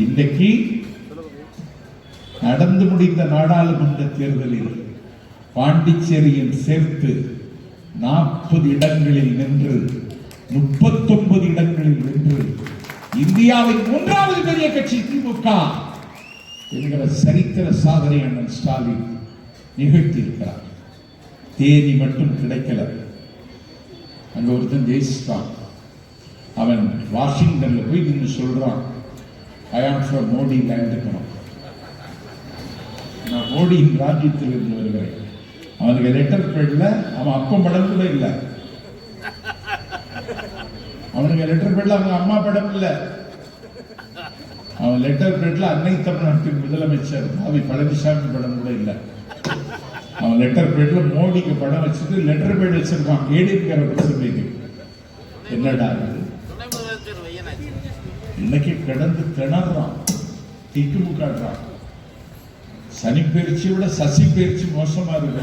இன்றைக்கு நடந்து முடிந்த நாடாளுமன்ற தேர்தலில் பாண்டிச்சேரியில் சேர்த்து 40 இடங்களில் நின்று 39 இடங்களில் நின்று இந்தியாவின் 3வது பெரிய கட்சி திமுக என்கிற சரித்திர சாதனை அண்ணன் ஸ்டாலின் நிகழ்த்தி இருக்கிறார். தேதி மட்டும் கிடைக்கல. அங்க ஒருத்தன் ஜெயிச்சிட்டான். அவன் வாஷிங்டன்ல போய் நின்று சொல்றான், ஐ ஆம் ஃப்ரம் மோடி லேண்ட், நான் மோடியின் ராஜ்யத்தில் இருந்து வருகிறேன். அவனுக்கு லெட்டர் பேட்ல அவன் அப்பன் படம் கூட இல்லை. அவனுக்கு லெட்டர் பேட்ல அவங்க அம்மா படம் இல்லை. அவன் லெட்டர் பேட்ல அன்னை தமிழ்நாட்டின் முதலமைச்சர் பாவி பழனிசாமி படம் கூட இல்லை. அவன் லெட்டர் பேட்ல மோடிக்கு படம் வச்சுட்டு லெட்டர் பேட் வச்சிருக்கான். ஏடிஎம்கே ரெப்ரசன்டேட்டிவ். என்னடா இன்னைக்கு கிடந்து திணறான், திக்குமுக்காடுறான். சனி பயிற்சி விட சசி பயிற்சி மோசமா இருக்கு.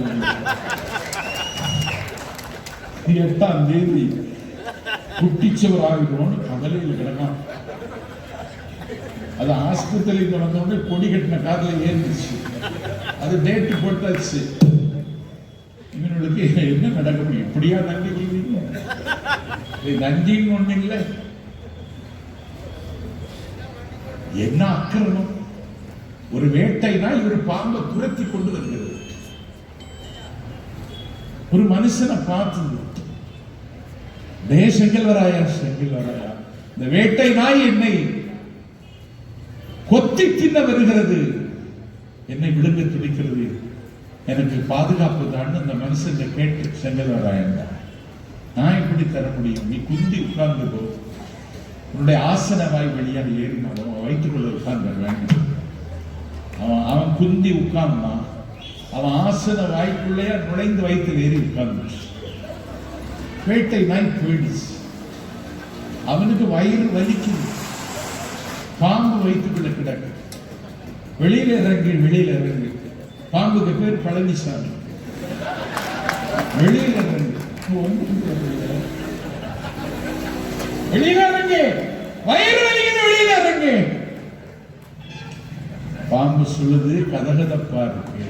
8ஆம் தேதி குட்டிச்சவர் ஆகிடுவோம்னு கவலையில் கிடக்கான். அது ஆஸ்பத்திரியில் வந்தோடனே கொடி கட்டின காதல ஏறிடுச்சு. அது டேட்டு போட்டாச்சு. இவனுக்கு என்ன நடக்க முடியும்? இப்படியா நன்றி கொள்வீங்க? நன்றின்னு ஒண்ணு இல்லை. என்ன அக்கிரமம்! ஒரு வேட்டை நாய் ஒரு பாம்பை துரத்தி கொண்டு வருகிறது. ஒரு மனுஷனை பார்த்து செங்கல் வராயா, செங்கல் வராயா, இந்த வேட்டை நாய் என்னை கொத்தி தின்ன வருகிறது, என்னை விழுங்க துடிக்கிறது, எனக்கு பாதுகாப்பு தான் அந்த மனுஷன் கேட்டு செங்கல் வராயன். நான் எப்படி தர முடியும்? நீ குந்தி உட்கார்ந்து போ. உன்னுடைய ஆசன வாய் வழியாக ஏறினாலும் வைத்துக்கொள்ள உட்கார்ந்து வேண்டும். அவன் குந்தி உட்கார்ந்தான். அவன் ஆசன வாய்க்குள்ளே நுழைந்து வயிற்றில் ஏறி உட்கார்ந்து வேட்டை நாய் போயிடுச்சு. அவனுக்கு வயிறு வலிக்குது. பாம்பு வைத்துக்குள்ள கிடக்கு. வெளியில இறங்கு. பாம்புக்கு பேர் பழனிசாமி. வெளியில இறங்கு, வெளியில இறங்கு, வயிறு வலிக்குது, வெளியில இறங்கு. பாம்பு சொல்லுது, கதகதப்பா இருக்கு,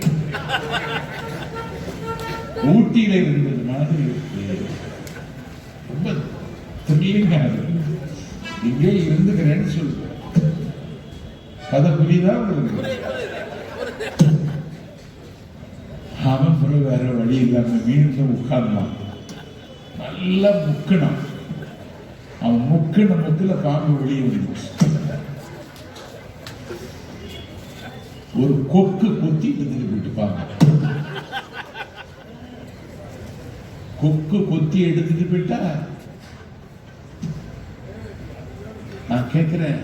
ஊட்டியில இருந்தது மாதிரி இருக்கு, ரொம்ப திடீர்னு இங்கே இருந்துக்கிறேன்னு சொல்லுங்க. கதை புரியுதா உங்களுக்கு? அவன் பிறகு வேற வழி இல்லாம மீண்டும் உட்கார்ந்தான். நல்லா முக்கணும். அவன் முக்குல பாம்பு வெளியே வந்துச்சு. ஒரு கொக்கு கொத்தி எடுத்துட்டு போயிட்டு பாம்பு. கொக்கு கொத்தி எடுத்துட்டு போயிட்டா நான் கேட்கிறேன்,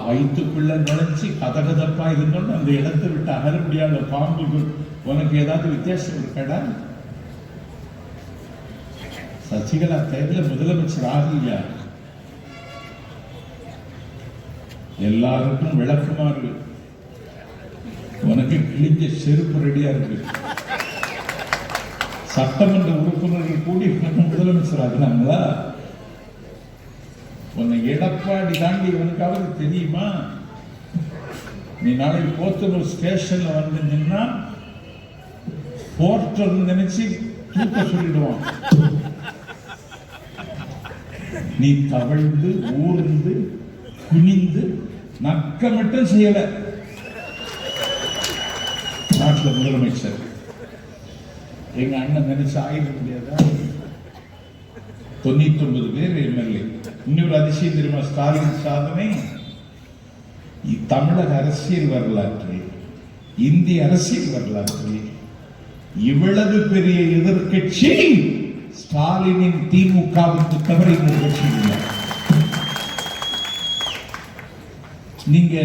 வயிற்றுக்குள்ள நுழைச்சி கதகதப்பா இருந்தோன்னு அந்த இடத்தை விட்டு அகல முடியாத பாம்புக்கு உனக்கு ஏதாவது வித்தியாசம் இருக்கடா? சசிகலா தேர்தல முதலமைச்சர் ஆகலையா? எல்லாருக்கும் விளக்குமாறு உனக்கு கிழிஞ்ச செருப்பு ரெடியா இருக்கு. சட்டமன்ற உறுப்பினர்கள் கூடி முதலமைச்சர் ஆகுனாங்களா? உன்னை எடப்பாடி தாண்டி இவனுக்காவது தெரியுமா? நீ நாளைக்கு போத்தனூர் ஸ்டேஷன்ல வந்துன்னா போர்ட்டர் நினைச்சு தூக்க சொல்லிடுவான். நீ தவழ்ந்து ஊர்ந்து குனிந்து நக்க மட்டும் செய்யல. நாட்டில் முதலமைச்சர் எங்க அண்ணன் நினைச்சு ஆயிட முடியாதா? 99 பேர் எம்எல்ஏ. இன்னொரு அதிசயம் தெரியுமா? ஸ்டாலின் சாதனை தமிழக அரசியல் வரலாற்றில், இந்திய அரசியல் வரலாற்றில் இவ்வளவு பெரிய எதிர்கட்சி ஸ்டாலினின் திமுகவுக்கு தவிர இன்னொரு கட்சி இல்லை. நீங்க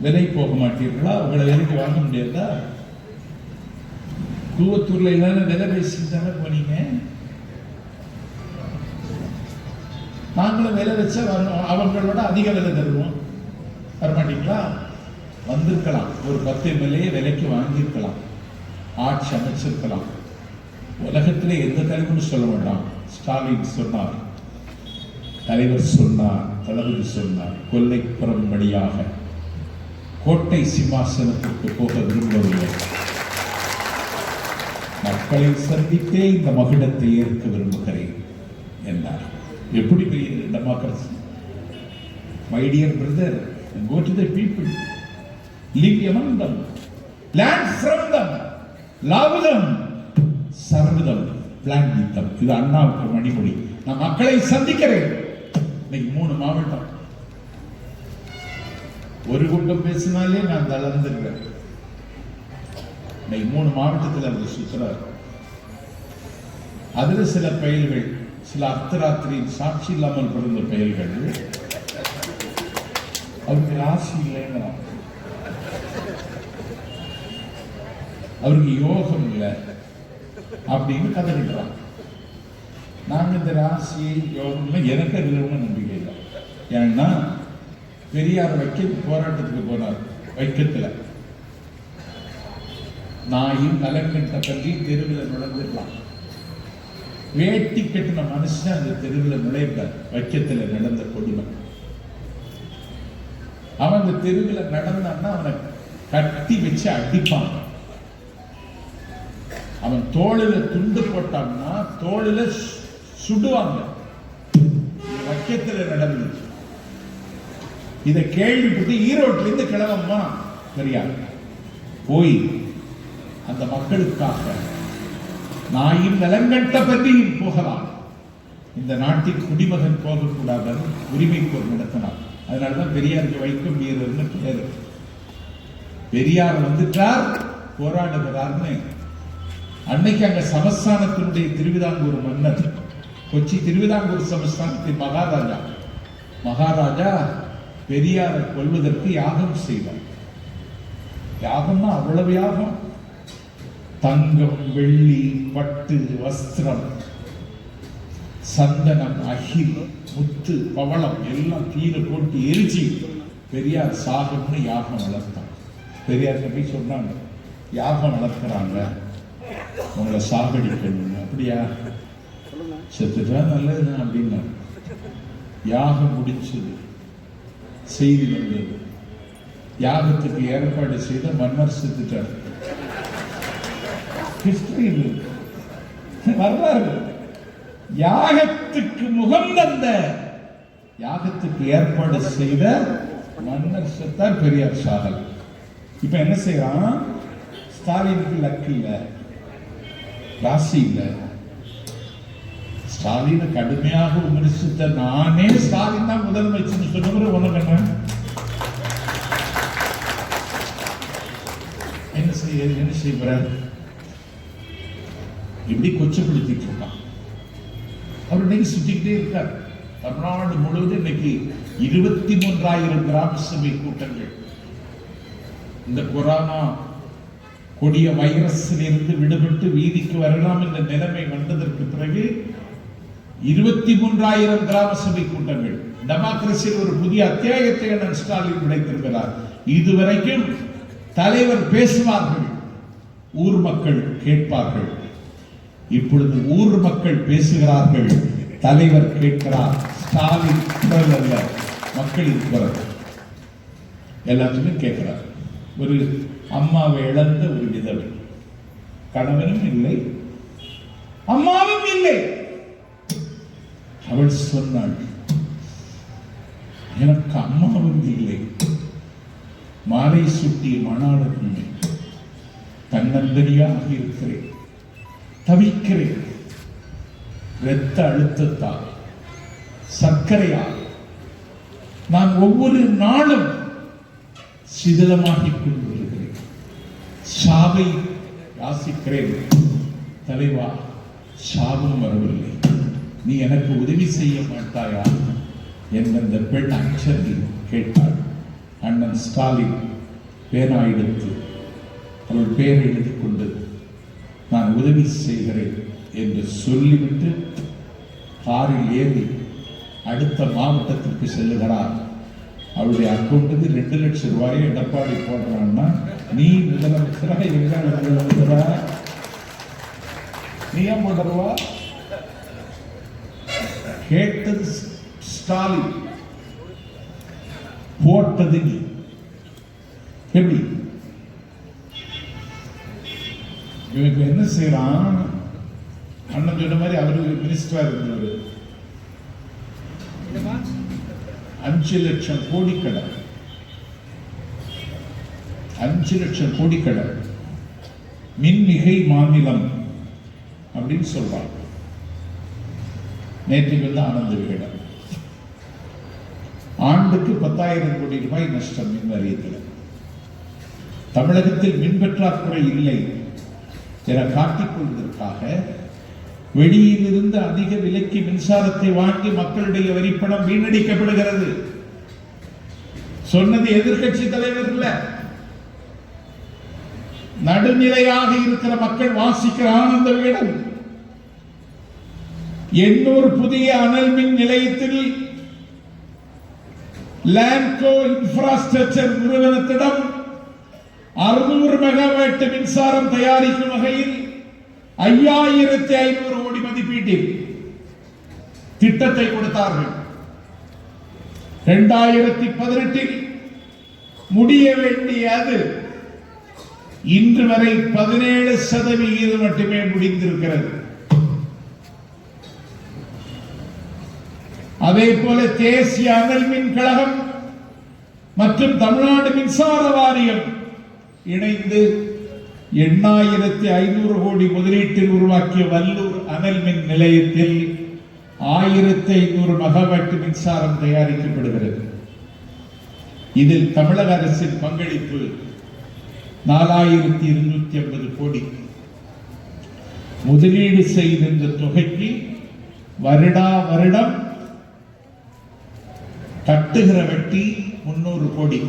விலை போக மாட்டீர்களா? உங்களை விலைக்கு வாங்க முடியாதா? கூவத்தூர்ல எல்லாரும் விலை பேசி தானே போனீங்க. நாங்களும் விலை வச்சா அவங்களோட அதிக விலை தருவோம். வரமாட்டீங்களா? வந்திருக்கலாம். ஒரு 10 எம்எல்ஏ விலைக்கு வாங்கியிருக்கலாம், ஆட்சி அமைச்சிருக்கலாம். உலகத்திலே எந்த தலைவரும் சொல்ல வேண்டாம். ஸ்டாலின் சொன்னார், தலைவர் சொன்னார், தளபதி சொன்னார், கொல்லைப்புறம் வழியாக கோட்டை சிம்மாசனத்திற்கு போக விரும்பவில்லை, மக்களை சந்தித்தே இந்த மகுடத்தை ஏற்க விரும்புகிறேன் என்றார். எப்படி democracy? My dear brother, go to the people, live among them, learn from them, love them, serve them, plan with them. இது அண்ணாவுக்கு மணிமொழி. நான் மக்களை சந்திக்கிறேன். இன்னைக்கு 3 மாவட்டம், ஒரு கூட்டம் பேசினாலே நான் தளர்ந்துருக்கேன். இன்னைக்கு 3 மாவட்டத்தில் அவர் சுற்றுறார். அதுல சில பெயர்கள், சில அர்த்தராத்திரியின் சாட்சி இல்லாமல் பிறந்த பெயர்கள், அவருக்கு ராசி இல்லைங்கிறான், அவருக்கு யோகம் இல்லை அப்படின்னு கதறிடுறான். நாங்க இந்த ராசியை யோகம் எனக்கு அதுல நம்பிக்கை இல்லை. ஏன்னா பெரியார் போராட்டத்துக்கு போனார். வைக்கத்துல நாயும் நலங்கட்ட பற்றி தெருவில் நுழைஞ்சிடலாம். வேட்டி கட்டின மனுஷன் அந்த தெருவில் நுழைப்ப. வைக்கத்துல நடந்த கொடுமை. அவன் அந்த தெருவில் நடந்தான்னா அவனை கட்டி வச்சு அடிப்பான். அவன் தோளில துண்டு போட்டான்னா தோளில சுடுவாங்க. வைக்கத்துல நடந்தது. இதை கேள்விப்பட்டு ஈரோட்டில இருந்து கிளம்பமா பெரியார் போய் அந்த மக்களுக்காக நாயின் நலங்கட்ட பற்றியும் போகலாம், இந்த நாட்டின் குடிமகன் போகக்கூடாது உரிமை போர் நடத்தினார். அதனாலதான் பெரியாருக்கு வைக்கும் வீரர்னு பேரு. பெரியார் வந்துட்டார், போராடுகிறார்னு. அன்னைக்கு அங்க சமஸ்தானத்தினுடைய திருவிதாங்கூர் மன்னர், கொச்சி திருவிதாங்கூர் சமஸ்தானத்தின் மகாராஜா பெரியாரை கொல்வதற்கு யாகம் செய்தார். யாகம்னா அவ்வளவு யாகம். தங்கம், வெள்ளி, பட்டு, வஸ்திரம், சந்தனம், அகில், முத்து, பவளம் எல்லாம் தீர போட்டு எரிச்சு பெரியார் சாகம்னு யாகம் வளர்த்தான். பெரியார் போய் சொன்னாங்க, யாகம் வளர்க்குறாங்க, உங்களை சாகடிக்கணும். அப்படியா, செத்துட்டா நல்லதுதான் அப்படின்னா. யாகம் முடிச்சது, செய்தி வந்தது, யாகத்துக்கு ஏற்பாடு செய்த மன்னர் செத்துட்டார். வரலாறு. யாகத்துக்கு முகம் தந்த, யாகத்துக்கு ஏற்பாடு செய்த மன்னர் செத்தார், பெரியார் சாகல். இப்ப என்ன செய்யறான், ஸ்டாலினுக்கு லக்கு இல்ல, ராசி இல்ல. ஸ்டாலினை கடுமையாக விமர்சித்த நானே ஸ்டாலின் தான் முதலமைச்சர் சொன்ன உனக்கு என்ன செய்வார், இப்படி கொச்சப்படுத்திட்டு இருக்கான். அவர் இன்னைக்கு சுத்திக்கிட்டே இருக்கார். தமிழ்நாடு முழுவதும் இன்னைக்கு 23,000 கிராம சபை கூட்டங்கள். இந்த கொரோனா கொடிய வைரஸில் இருந்து விடுபட்டு வீதிக்கு வரலாம் என்ற நிலைமை வந்ததற்கு பிறகு 23,000 கிராம சபை கூட்டங்கள். டெமோக்ரஸியில் ஒரு புதிய அத்தியாயத்தை அண்ணன் ஸ்டாலின் படைத்திருக்கிறார். இதுவரைக்கும் தலைவர் பேசுவார்கள், ஊர் மக்கள் கேட்பார்கள். இப்பொழுது ஊர் மக்கள் பேசுகிறார்கள், தலைவர் கேட்கிறார். ஸ்டாலின் குரல் அல்ல, மக்களின் குரல். எல்லாத்துமே கேட்கிறார். ஒரு அம்மாவை இழந்த ஒரு விதவை, கணவனும் இல்லை, அம்மாவும் இல்லை. அவள் சொன்னாள், எனக்கு அம்மாவும் இல்லை, மாலை சுட்டிய மணாளர்கள் தன்னந்தனியாக இருக்கிறேன், தவிக்கிறேன். இரத்த அழுத்தத்தால், சர்க்கரையால் நான் ஒவ்வொரு நாளும் சிதிலமாகிக் கொண்டு வருகிறேன். சாவை யாசிக்கிறேன். தலைவா, சாவும் வரவில்லை, நீ எனக்கு உதவி செய்ய மாட்டாயா என்ற பெண் அச்சத்தில் கேட்டாள். அண்ணன் ஸ்டாலின் பேனா எடுத்து அவள் பெயரை எழுதிக் கொண்டு நான் உதவி செய்கிறேன் என்று சொல்லிவிட்டு காரில் ஏறி அடுத்த மாவட்டத்திற்கு செல்லுகிறார். அவருடைய அக்கௌண்ட்டுக்கு 2 லட்சம் ரூபாயை எடப்பாடி போடுறான்னா, நீ முதலமைச்சரா எங்க முதலமைச்சரா, நீ ஏன் போடுறவா? கேட்டது ஸ்டாலின், போட்டது நீ. எப்படி இவங்க என்ன செய்யறான்? அண்ணன் சொன்ன மாதிரி அவரு மினிஸ்டரா இருந்தவர் 5 லட்சம் கோடி கடன், 5 லட்சம் கோடி கடன், மின்மிகை மாநிலம் அப்படின்னு சொல்றாங்க. நேற்று வந்து ஆனந்த விகடன் ஆண்டுக்கு 10,000 கோடி ரூபாய் நஷ்டம் மின் வாரியத்தில். தமிழகத்தில் மின் பற்றாக்குறை இல்லை என காட்டிக் கொள்வதற்காக வெளியிலிருந்து அதிக விலைக்கு மின்சாரத்தை வாங்கி மக்களுடைய வரிப்பணம் வீணடிக்கப்படுகிறது. சொன்னது எதிர்கட்சி தலைவர் இல்ல, நடுநிலையாக இருக்கிற மக்கள் வாசிக்கிற ஆனந்த விகடன். 800 புதிய அனல் மின் நிலையத்தில் லாம்கோ இன்ஃப்ராஸ்ட்ரக்சர் நிறுவனத்திடம் 600 மெகாவாட் மின்சாரம் தயாரிக்கும் வகையில் 5,500 கோடி மதிப்பீட்டில் திட்டத்தை கொடுத்தார்கள். 2018 முடிய வேண்டியது இன்று வரை 17% மட்டுமே முடிந்திருக்கிறது. அதே போல தேசிய அனல் மின் கழகம் மற்றும் தமிழ்நாடு மின்சார வாரியம் இணைந்து 8,500 கோடி முதலீட்டில் உருவாக்கிய வல்லூர் அனல் மின் நிலையத்தில் 1,500 மெகாவாட் மின்சாரம் தயாரிக்கப்படுகிறது. இதில் தமிழக அரசின் பங்களிப்பு 4,250 கோடி. முதலீடு செய்த இந்த தொகைக்கு வருடா வருடம் கட்டுகிற வட்டி 300 கோடி.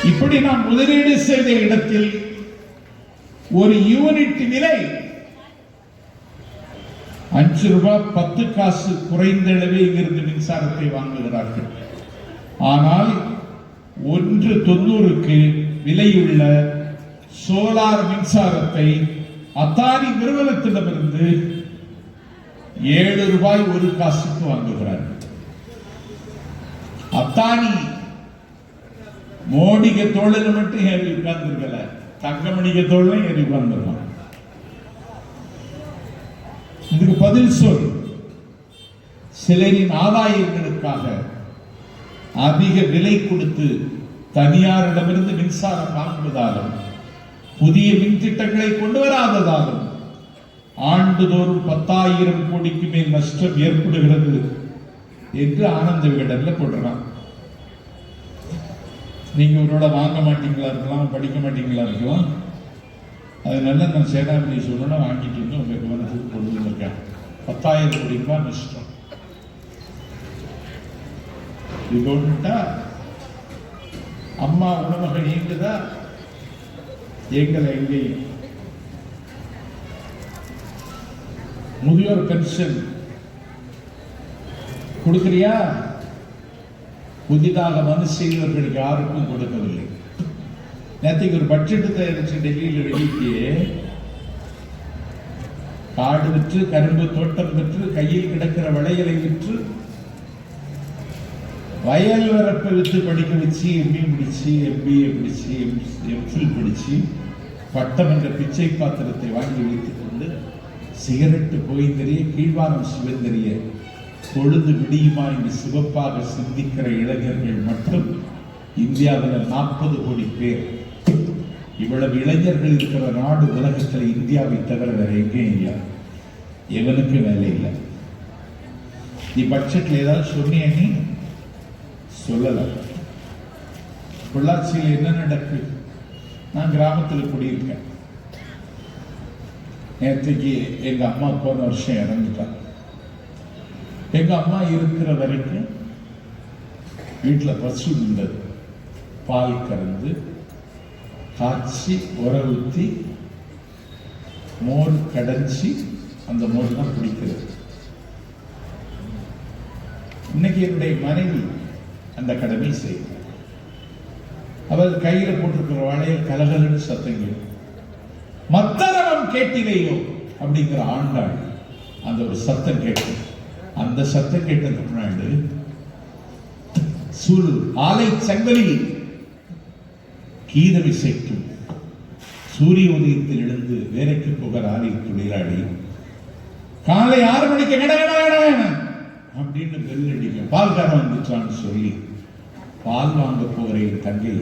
இப்படி நாம் முதலீடு செய்த இடத்தில் ஒரு யூனிட் விலை 5 ரூபாய் 10 காசு குறைந்த அளவே இங்கிருந்து மின்சாரத்தை வாங்குகிறார்கள். ஆனால் 1.90 விலையுள்ள சோலார் மின்சாரத்தை அத்தானி நிறுவனத்திடமிருந்து 7 ரூபாய் 1 காசுக்கு வாங்குகிறார். அத்தானி மோடிக்கு தோழல் மட்டும் ஏறி உட்கார்ந்துருக்கல, தங்கமணிக்கு தோழலும் ஏறி உட்கார்ந்துருக்கான். இதுக்கு பதில் சொல். சிலரின் ஆதாயங்களுக்காக அதிக விலை கொடுத்து தனியாரிடமிருந்து மின்சாரம் வாங்குவதாலும் புதிய மின் திட்டங்களை கொண்டு வராததாலும் ஆண்டுதோறும் 10,000 கோடிக்கு மேல் நஷ்டம் ஏற்படுகிறது என்று ஆனந்த விகடன்ல போடுறான். நீங்க ஒருவேளை வாங்க மாட்டீங்களா இருக்கலாம், படிக்க மாட்டீங்களா இருக்கலாம். அதனால நான் சேனாபதி சொல்லணும் வாங்கிட்டு வந்து உங்க கவனத்துக்கு கொண்டு வந்திருக்கேன். 10,000 கோடி ரூபாய் நஷ்டம். இது அம்மா உணவகம் இயங்குதா? எங்களை எங்கேயும் முதியோர் பென்ஷன் கொடுக்கிறியா? புதிதாக மனு செய்தவர்களுக்கு யாருக்கும் கொடுக்கவில்லை. நேற்றுக்கு ஒரு பட்ஜெட் தயாரிச்சு டெல்லியில் வெளியிட்டு காடு விற்று, கரும்பு தோட்டம் விற்று, கையில் கிடக்கிற விளைகளை விற்று, வயல் வரப்பை விற்று படிக்க வச்சு எம்ஏ முடிச்சு, எம்பிஏ படிச்சு, எம்ஃபில் படிச்சு, பட்டம் என்ற பிச்சை பாத்திரத்தை வாங்கி வைத்துக் கொண்டு சிகரெட்டு போய்ந்தறிய, கீழ்வானம் சிவந்தறிய, பொழுது விடியுமா என்று சிவப்பாக சிந்திக்கிற இளைஞர்கள் மட்டும் இந்தியாவில் 40 கோடி பேர். இவ்வளவு இளைஞர்கள் இருக்கிற நாடு உலகத்தில் இந்தியாவை தவிர வேற எங்கேயும் இல்லை. எவனுக்கு வேலை இல்லை. நீ பட்ஜெட்ல ஏதாவது சொன்னிய? நீ சொல்லல. பொள்ளாச்சியில் என்ன நடக்கு? நான் கிராமத்தில் குடியிருக்கேன். நேற்றுக்கு எங்க அம்மா போன வருஷம் இறந்துட்டாங்க. எங்க அம்மா இருக்கிற வரைக்கும் வீட்டில் பசு இருந்தது. பால் கறந்து காய்ச்சி உர ஊற்றி மோர் கடைஞ்சி அந்த மோர் தான் குடிக்கிறது. இன்னைக்கு என்னுடைய மனைவி அந்த கடமை செய்கிறார். அவள் கையில போட்டிருக்கிற வாழையில் கலகலன்னு சத்தம் கேட்கும். மத்தரவம் கேட்டிலையோ அப்படிங்கிற ஆண்டாள் அந்த ஒரு சத்தம் கேட்கும். அந்த சத்தம் கேட்டதுக்கு முன்னாடி சூழ் ஆலை சங்கலி கீதம் இசைக்கும். சூரிய உதயத்தில் எழுந்து வேலைக்கு போகிற ஆலை தொழிலாளி காலை 6 மணிக்கு அப்படின்னு பெல் அடிக்க பால்காரன் வந்துட்டான்னு சொல்லி பால் வாங்க போகிற என் தங்கை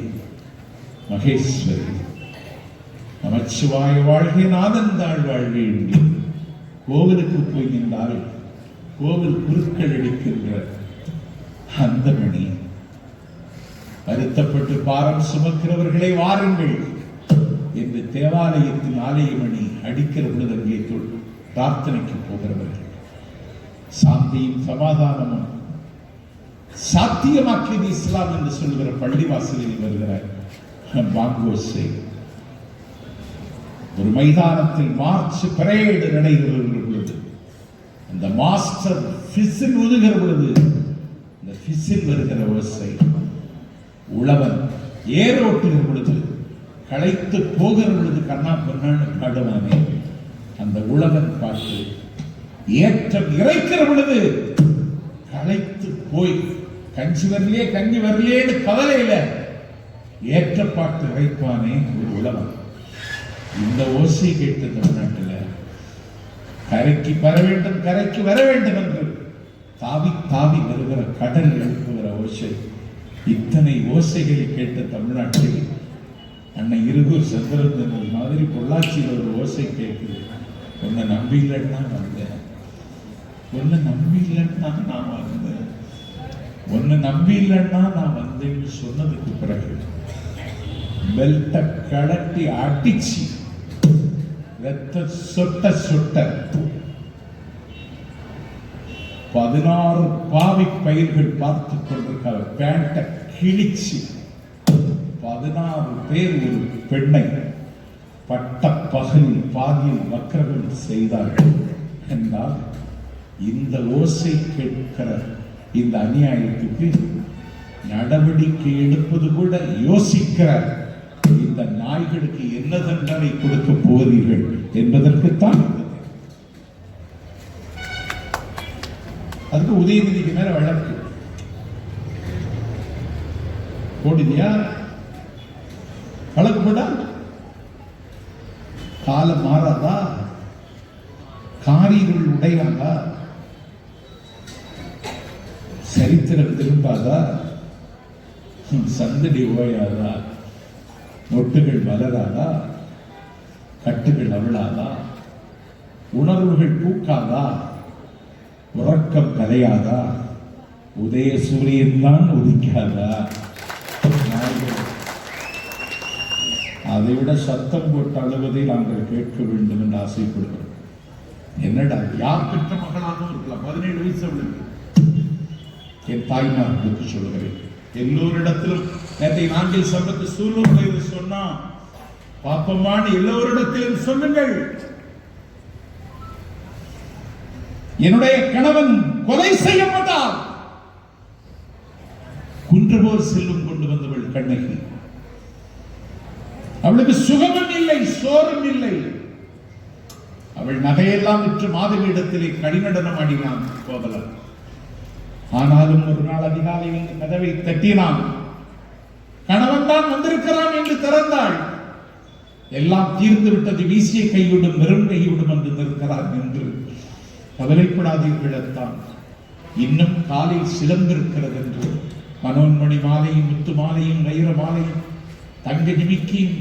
மகேஸ்வரி நமச்சிவாய வாழ்கை நாதந்தாள் வாழ்கை என்று கோவிலுக்கு போய் நின்றால் கோவில் குருக்கள் அடிக்கின்ற அந்த மணி வருத்தப்பட்டு பாரம் சுமக்கிறவர்களை வாருங்கள் என்று தேவாலயத்தின் ஆலயமணி அடிக்கிற பொழுது அங்கே பிரார்த்தனைக்கு போகிறவர்கள் சாந்தியும் சமாதானமும் சாத்தியமாக்கியது இஸ்லாம் என்று சொல்கிற பள்ளிவாசலில் வருகிற பாங்கோசை ஒரு மைதானத்தில் மார்ச் பரேடு நடைபெறுகிற பொழுது அந்த மாஸ்டர் பிசில் ஊதுகிற பொழுது இந்த பிசில் வருகிற ஓசை உழவன் ஏரோட்டுகிற பொழுது களைத்து போகிற பொழுது கண்ணா பொன்னான்னு பாடுவானே அந்த உழவன் பாட்டு ஏற்றம் இறைக்கிற பொழுது களைத்து போய் கஞ்சி வரலையே கஞ்சி வரலையேன்னு கவலையில ஏற்ற பாட்டு இறைப்பானே ஒரு உழவன். இந்த ஓசை கேட்டு தமிழ்நாட்டில் கரைக்கு வர வேண்டும் கரைக்கு வர வேண்டும் என்று தாவி தாவி வருகிற கடல் எழுப்புகிற ஓசை. இத்தனை ஓசைகளை கேட்ட தமிழ்நாட்டில் அன்னை இருகூர் சந்திரன் மாதிரி பொள்ளாச்சியில் ஒரு ஓசை கேட்குது. உன்னை நம்பி இல்லைன்னா வந்தேன், உன்னை நம்பி இல்லைன்னா நான் வந்தேன், உன்னை நம்பி இல்லைன்னா நான் வந்தேன்னு சொன்னதுக்கு பிறகு பெல்ட்டை கலட்டி அடிச்சு ரத்த சொட்ட சொட்ட 16 பாவி பயிர்கள் பார்த்து கொண்டிருக்காங்க. பேண்ட கிழிச்சு 16 பேர் ஒரு பெண்ணை பட்ட பகலில் பாதியில் வக்கரங்கள் செய்தார்கள் என்றால் இந்த ஓசை கேட்கிற இந்த அநியாயத்துக்கு நடவடிக்கை எடுப்பது கூட யோசிக்கிற இந்த நாய்களுக்கு என்ன தண்டனை கொடுக்க போகிறீர்கள் என்பதற்குத்தான். அதுக்கு உதயநிதிக்கு மேல வழக்கு போடுதியா? வழக்கு போட்டா காலம் மாறாதா? காரிகள் உடையாதா? சரித்திரம் திரும்பாதா? சந்தடி ஓயாதா? மொட்டுகள் வளராதா? கட்டுகள் அவிழாதா? உணர்வுகள் பூக்காதா? உறக்கம் கலையாதா? உதய சூரியன் தான் உதிக்காதா? அதைவிட சத்தம் போட்டு அழுவதை நாங்கள் கேட்க வேண்டும் என்று ஆசைப்படுகிறோம். என்னடா, யார் பெற்ற மகளாகவும் இருக்கலாம். 17 வயசு அவளுக்கு. என் தாய்மார்களுக்கு சொல்லுகிறேன், எல்லோரிடத்திலும் நேற்றை நாங்கள் சம்பத்து சூழ்நிலை சொன்னா பாப்பமான எல்லோரிடத்திலும் சொல்லுங்கள், என்னுடைய கணவன் கொலை செய்யப்பட்டார். குன்று போல் செல்லும் கொண்டு வந்தவள் கண்ணகி. அவளுக்கு சுகமும் இல்லை, சோறும் இல்லை. அவள் நகையெல்லாம் விற்று மாதவிடத்திலே கடிநடனம் ஆடினான் கோவலன். ஆனாலும் ஒரு நாள் அதிகாலை வந்து கதவை தட்டினான். கணவன் தான் வந்திருக்கிறான் என்று திறந்தாள். எல்லாம் தீர்ந்து விட்டது, வீசிய கையுடன் வெறும் கையுடன் வந்து நிற்கிறான் என்று கவலைப்படாதீர்கள்தான். இன்னும் காலில் சிலம்பிருக்கிறது என்று மனோன்மணி மாலையும் முத்து மாலையும் வைர மாலையும் தங்க நிமிக்கியும்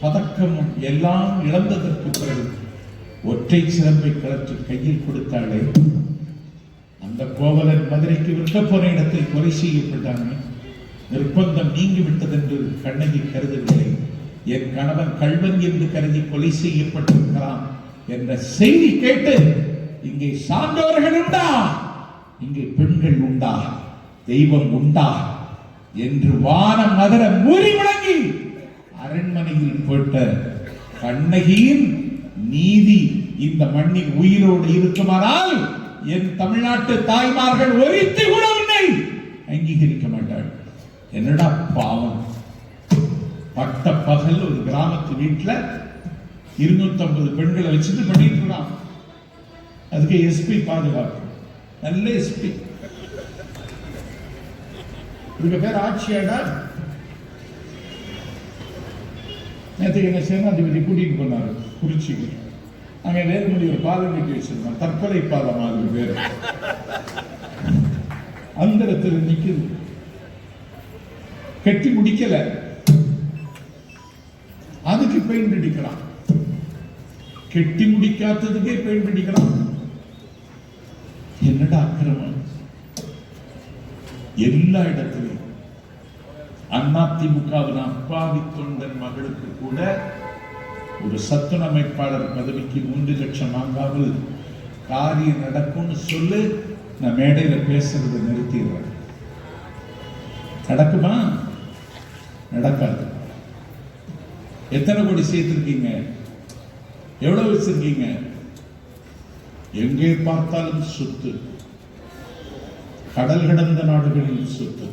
பதக்கமும் எல்லாம் இழந்ததற்கு பிறகு ஒற்றை சிலம்பை கலற்றி கையில் கொடுத்தாளே, அந்த கோவலன் மதுரைக்கு விற்க போன இடத்தில் கொலை செய்யப்பட்டாங்க. நிர்பந்தம் நீங்கிவிட்டது என்று கண்ணகி கருதவில்லை. என் கணவன் கள்வன் என்று கருதி கொலை செய்யப்பட்டிருக்கிறான் என்ற செய்தி கேட்டு இங்கே சான்றோர்கள் உண்டா, இங்கே பெண்கள் உண்டா, தெய்வம் உண்டா என்று வான மதுர மூறி முழங்கி அரண்மனையில் போட்ட கண்ணகியின் நீதி இந்த மண்ணில் உயிரோடு இருக்குமானால் என் தமிழ்நாட்டு தாய்மார்கள் ஒருத்தி கூட உன்னை அங்கீகரிக்க மாட்டாள். என்னடா பாவம்! பட்ட பகல் ஒரு கிராமத்து வீட்டுல 250 பெண்களை வச்சுட்டு பண்ணிட்டு இருக்கான். அதுக்கு எஸ்பி பாதுகாப்பு, நல்ல எஸ்பி. இதுக்கு பேர் ஆட்சியாடா. நேற்று என்ன சேனாதிபதி கூட்டிட்டு போனாரு குறிச்சிக்கு. அங்க வேறுமொழி ஒரு பாலம் கட்டி வச்சிருந்தோம், தற்கொலை பாலம். அது பேரு அந்தரத்தில் நிக்குது, கட்டி முடிக்கல, அதுக்கு பெயிண்ட் அடிக்கிறான். கெட்டி முடிக்காததுக்கே பெயிண்ட் அடிக்கிறான். என்னடா அக்கிரமம்! எல்லா இடத்திலும் அதிமுகவின் அப்பாவி தொண்டன் மகளுக்கு கூட ஒரு சத்துண அமைப்பாளர் பதவிக்கு 3 லட்சம் வாங்காமல் காரியம் நடக்கும்னு சொல்லு, நான் மேடையில பேசுறதை நிறுத்திடுறேன். நடக்குமா? நடக்காது. எத்தனை கோடி சேர்த்திருக்கீங்க? எவ்வளவு வச்சிருக்கீங்க? எங்கே பார்த்தாலும் சொத்து, கடல் கடந்த நாடுகளில் சொத்து.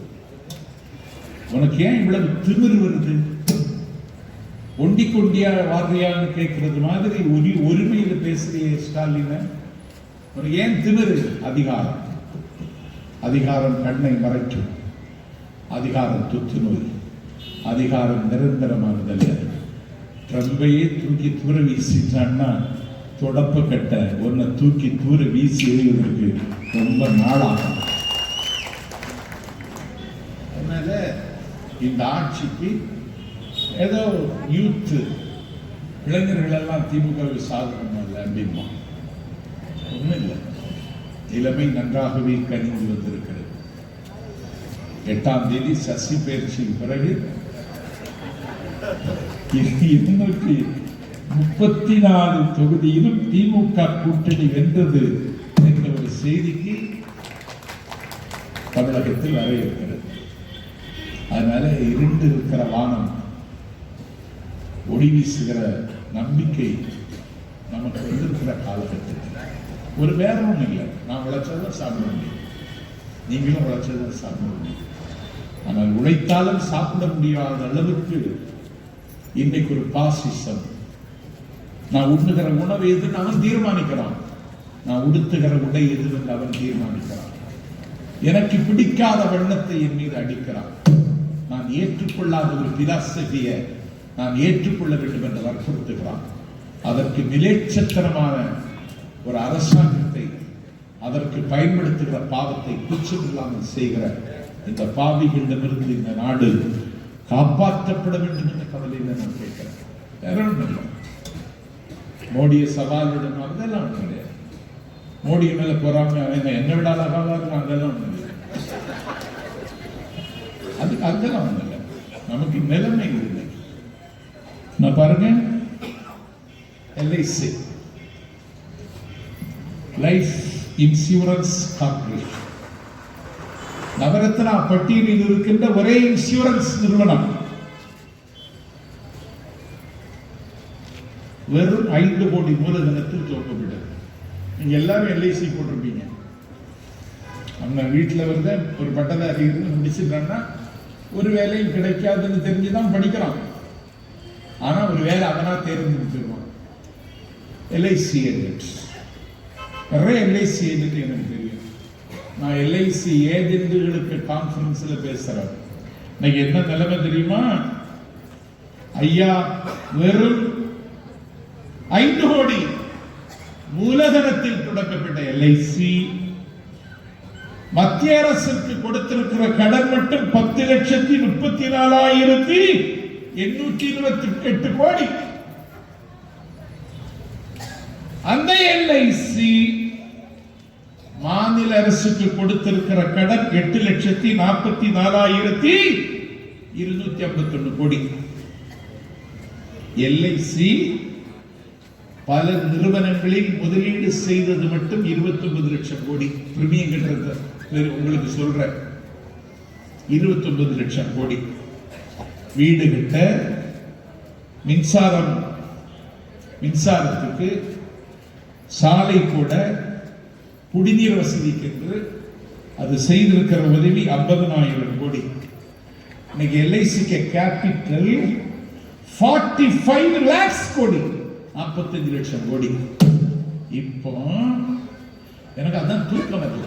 உனக்கு ஏன் இவ்வளவு திமிர் வருது? ஒண்டி கொண்டியா வாரியான்னு கேட்கறது மாதிரி ஒருமையில் பேசுறிய ஸ்டாலின், உனக்கு ஏன் திமிரு? அதிகாரம். அதிகாரம் கண்ணை மறைக்கும், அதிகாரம் தொத்து நோய், அதிகாரம் நிரந்தரமானதல்ல. ட்ரம்பையே தூக்கி தூர வீசிட்டான்னா தொடப்ப கட்ட ஒன்ன தூக்கி தூர வீசி எழுதுவதற்கு ரொம்ப நாளாகும். அதனால இந்த ஆட்சிக்கு ஏதோ யூத் இளைஞர்கள் எல்லாம் திமுக சாதகம் இல்லை அப்படிமா ஒன்றும் இல்லை. நிலைமை நன்றாகவே கணிந்து வந்திருக்கிறது. 8ஆம் தேதி சசி பயிற்சியின் பிறகு 234 தொகுதியிலும் திமுக கூட்டணி வென்றது என்ற ஒரு செய்திக்கு தமிழகத்தில் வர இருக்கிறது. அதனால இருண்டு இருக்கிற வானம் ஒளி வீசுகிற நம்பிக்கை நமக்கு வந்திருக்கிற காலகட்டத்தில் ஒரு வேற ஒன்றும் இல்லை. நான் உழைச்சதான் சாப்பிட முடியும், நீங்களும் உழைச்சதான் சாப்பிட முடியும். ஆனால் உழைத்தாலும் சாப்பிட முடியாத அளவுக்கு இன்னைக்கு ஒரு பாசிசம். நான் உண்ணுகிற உணவு எதுன்னு அவன் தீர்மானிக்கிறான், நான் உடுத்துகிற உடை எதுன்னு அவன் தீர்மானிக்கிறான். எனக்கு பிடிக்காத வண்ணத்தை என் மீது அடிக்கிறான். நான் ஏற்றுக்கொள்ளாத ஒரு பிலாசபியை நான் ஏற்றுக்கொள்ள வேண்டும் என்று வற்புறுத்துகிறான். அதற்கு மிலேச்சத்தனமான ஒரு அரசாங்கத்தை, அதற்கு பயன்படுத்துகிற பாவத்தை கூச்சமில்லாமல் செய்கிற இந்த பாவிகளிடமிருந்து இந்த நாடு காப்பாற்றப்பட வேண்டும் என்ற கவலையில் நான் கேட்கிறேன். வேற ஒன்றும் இல்லை. மோடியை சவாலுடன் அதெல்லாம் ஒன்றும் கிடையாது. மோடிய மேல போறாம என்ன விட அழகாக அதெல்லாம் ஒன்றும் இல்லை. அதுக்கு அதெல்லாம் ஒன்றும் இல்லை. நமக்கு நிலைமை இல்லை. நான் பாருங்க, LIC life insurance corporation Navratna பட்டியலில் இருக்கின்ற ஒரே இன்சூரன்ஸ் நிறுவனம். வெறும் 5 கோடி மூலதனத்தில் துவக்கப்பட்டது. நீங்க எல்லாரும் LIC போட்டிருப்பீங்க. அவங்க வீட்டில் வந்து ஒரு பட்டதாரி இருந்து முடிச்சிட்டான்னா ஒரு வேலையும் கிடைக்காதுன்னு தெரிஞ்சுதான் படிக்கிறான். ஆனா ஒரு வேலை அவனா தேர்ந்தெடுத்துருவான். LIC ஏஜென்ட், நிறைய LIC ஏஜென்ட் எனக்கு தெரியும். நான் LIC ஏஜென்ட்களுக்கு கான்ஃபரன்ஸ்ல பேசுறேன். இன்னைக்கு என்ன நிலைமை தெரியுமா? ஐயா, வெறும் 5 கோடி மூலதனத்தில் தொடக்கப்பட்ட LIC மத்திய அரசுக்கு கொடுத்திருக்கிற கடன் மட்டும் 10,34,828 கோடி. அந்த LIC மாநில அரசுக்கு கொடுத்திருக்கிற கடன் 8,44,251 கோடி. LIC பல நிறுவனங்களில் முதலீடு செய்தது மட்டும் 29 லட்சம் கோடி. பிரிமியம் கட்டுறது உங்களுக்கு சொல்ற 29 லட்சம் கோடி. வீடு கட்ட, மின்சாரத்துக்கு, சாலை கூட, குடிநீர் வசதிக்கு என்று அது செய்திருக்கிற உதவி 50,000 கோடி. இன்னைக்கு LICக்கு கேபிட்டல் 45 lakhs கோடி, 45 லட்சம் கோடி. இப்போ எனக்கு அதான் தூக்கம் வரல.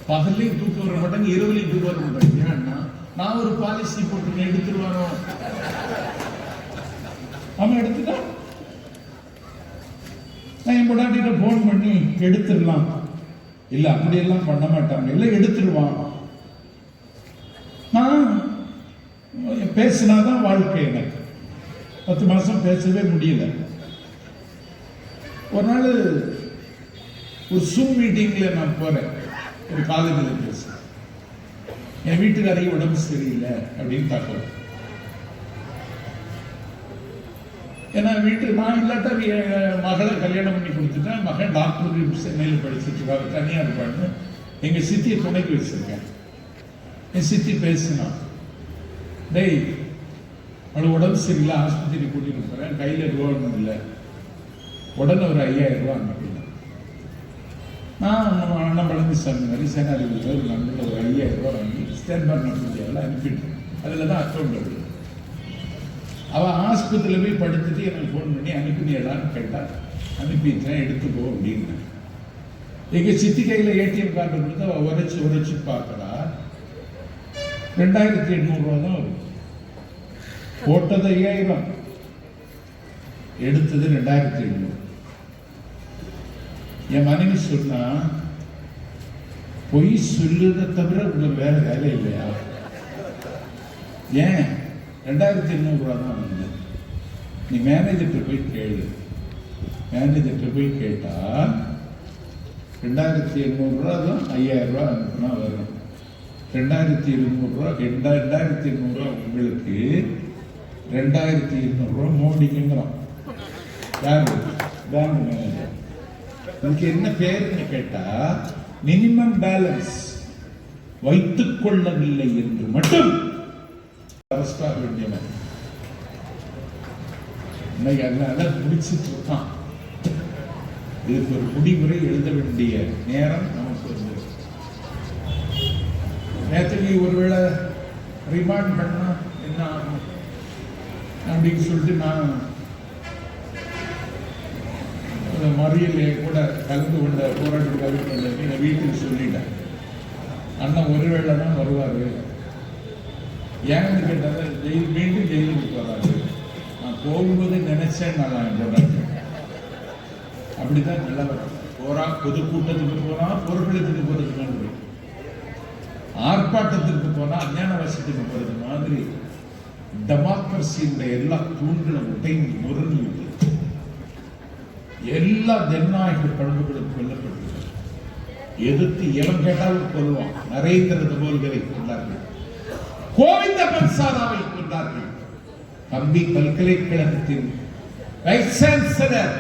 பகல்லையும் தூக்கம் வர மாட்டாங்க, இரவுலையும் தூக்கம் வர மாட்டாங்க. ஏன்னா நான் ஒரு பாலிசி போட்டு எடுத்துருவானோ, அவன் எடுத்துட்டா நான் என் பொண்டாட்டிட்ட போன் பண்ணி எடுத்துடலாம். இல்ல அப்படியெல்லாம் பண்ண மாட்டாங்க, இல்ல எடுத்துருவான். நான் பேசினாதான் வாழ்க்கை. எனக்கு 10 மாசம் பேசவே முடியல. ஒரு நாள் ஒரு ஜூம் மீட்டிங்ல நான் போறேன், ஒரு காலேஜில் பேச. என் வீட்டுக்காரையும் உடம்பு சரியில்லை அப்படின்னு தகவல். ஏன்னா நான் இல்லாட்டா மகளை கல்யாணம் பண்ணி கொடுத்துட்டேன். மகன் டாக்டர் சென்னையில் படிச்சுட்டு இருக்காரு, தனியா இருப்பான்னு எங்க சித்தியை துணைக்கு வச்சிருக்கேன். என் சித்தி பேசினா, டேய் அவள் உடம்பு சரியில்லை, ஆஸ்பத்திரி கூட்டிட்டு போறேன், கையில ரூபாய் இல்லை, உடனே ஒரு 5,000 ரூபாய் அனுப்பினேன். நான் அண்ணன் பழனிசாமி மாதிரி சேனாதிபதி ஒரு நண்பர் ஒரு 5,000 ரூபாய் வாங்கி ஸ்டேட் பேங்க் ஆஃப் இந்தியாவில் அனுப்பிட்டேன். அதில் தான் அக்கௌண்ட் வருது. அவள் ஆஸ்பத்திரியில் போய் படுத்துட்டு எனக்கு ஃபோன் பண்ணி அனுப்பினியடான்னு கேட்டால் அனுப்பிட்டேன், எடுத்துக்கோ அப்படின்னு. எங்கள் சித்தி கையில் ATM கார்டு கொடுத்து அவள் உரைச்சு பார்க்கறா. 2,800 ரூபா தான் வரும். போட்டது 5,000, எடுத்தது 2,800. என் மனைவி சொன்னா, பொய் சொல்லுறத தவிர உங்களுக்கு வேற வேலை இல்லையா? ஏன் 2,800 ரூபா தான் வந்து நீ மேனேஜர்கிட்ட போய் கேளு. மேனேஜர்கிட்ட போய் கேட்டா 2,800 ரூபா தான் 5,000 ரூபா அனுப்புனா வரும். 2,200 ரூபா 2,800 ரூபா உங்களுக்கு, 2,200 ரூபா மோடிக்குங்கிறான். யாரு? Bank manager. இதுக்கு என்ன பேருன்னு கேட்டா மினிமம் பேலன்ஸ் வைத்துக் கொள்ளவில்லை என்று மட்டும் அரசாக வேண்டியவன். இன்னைக்கு அதனால முடிச்சுட்டு இருக்கான். இதுக்கு ஒரு முடிவுரை எழுத வேண்டிய நேரம் நமக்கு வந்து நேற்றுக்கு ஒருவேளை ரிமாண்ட் பண்ணா என்ன ஆகும் அப்படின்னு சொல்லிட்டு நான் மறியலே கூட கலந்து கொண்ட போராட்டம் கலந்து கொண்ட எங்கள் வீட்டுக்கு சொல்லிட்டேன். அண்ணன் ஒருவேளை தான் வருவார். ஏன்னு கேட்டால் மீண்டும் ஜெயிலுக்கு வராது. நான் போகும்போது நினைச்சேன் நான் போராட்டம் அப்படிதான் நிலவரம். பொதுக்கூட்டத்துக்கு போனா பொருட்களுக்கு போறது மாதிரி, ஆர்ப்பாட்டத்திற்கு போனா அஞ்ஞானவாசத்துக்கு போறது மாதிரி டெமோக்ரஸியுடைய எல்லா தூண்களும் உடைந்து முரண்டு விட்டது. எல்லா ஜனநாயக பண்புகளும் கொல்லப்பட்டது. எதிர்த்து இளம் கேட்டாலும் கொல்லுவான். நரேந்திர தபோல்கரை கொண்டார்கள், கோவிந்த பன்சாராவை கொண்டார்கள், கம்பி பல்கலைக்கழகத்தின் வைஸ் சான்சலர்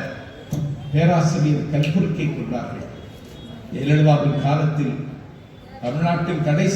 பேராசிரியர் கல்புர்கை கொண்டார்கள். ஜெயலலிதாவின் காலத்தில் தமிழ்நாட்டில் கடைசி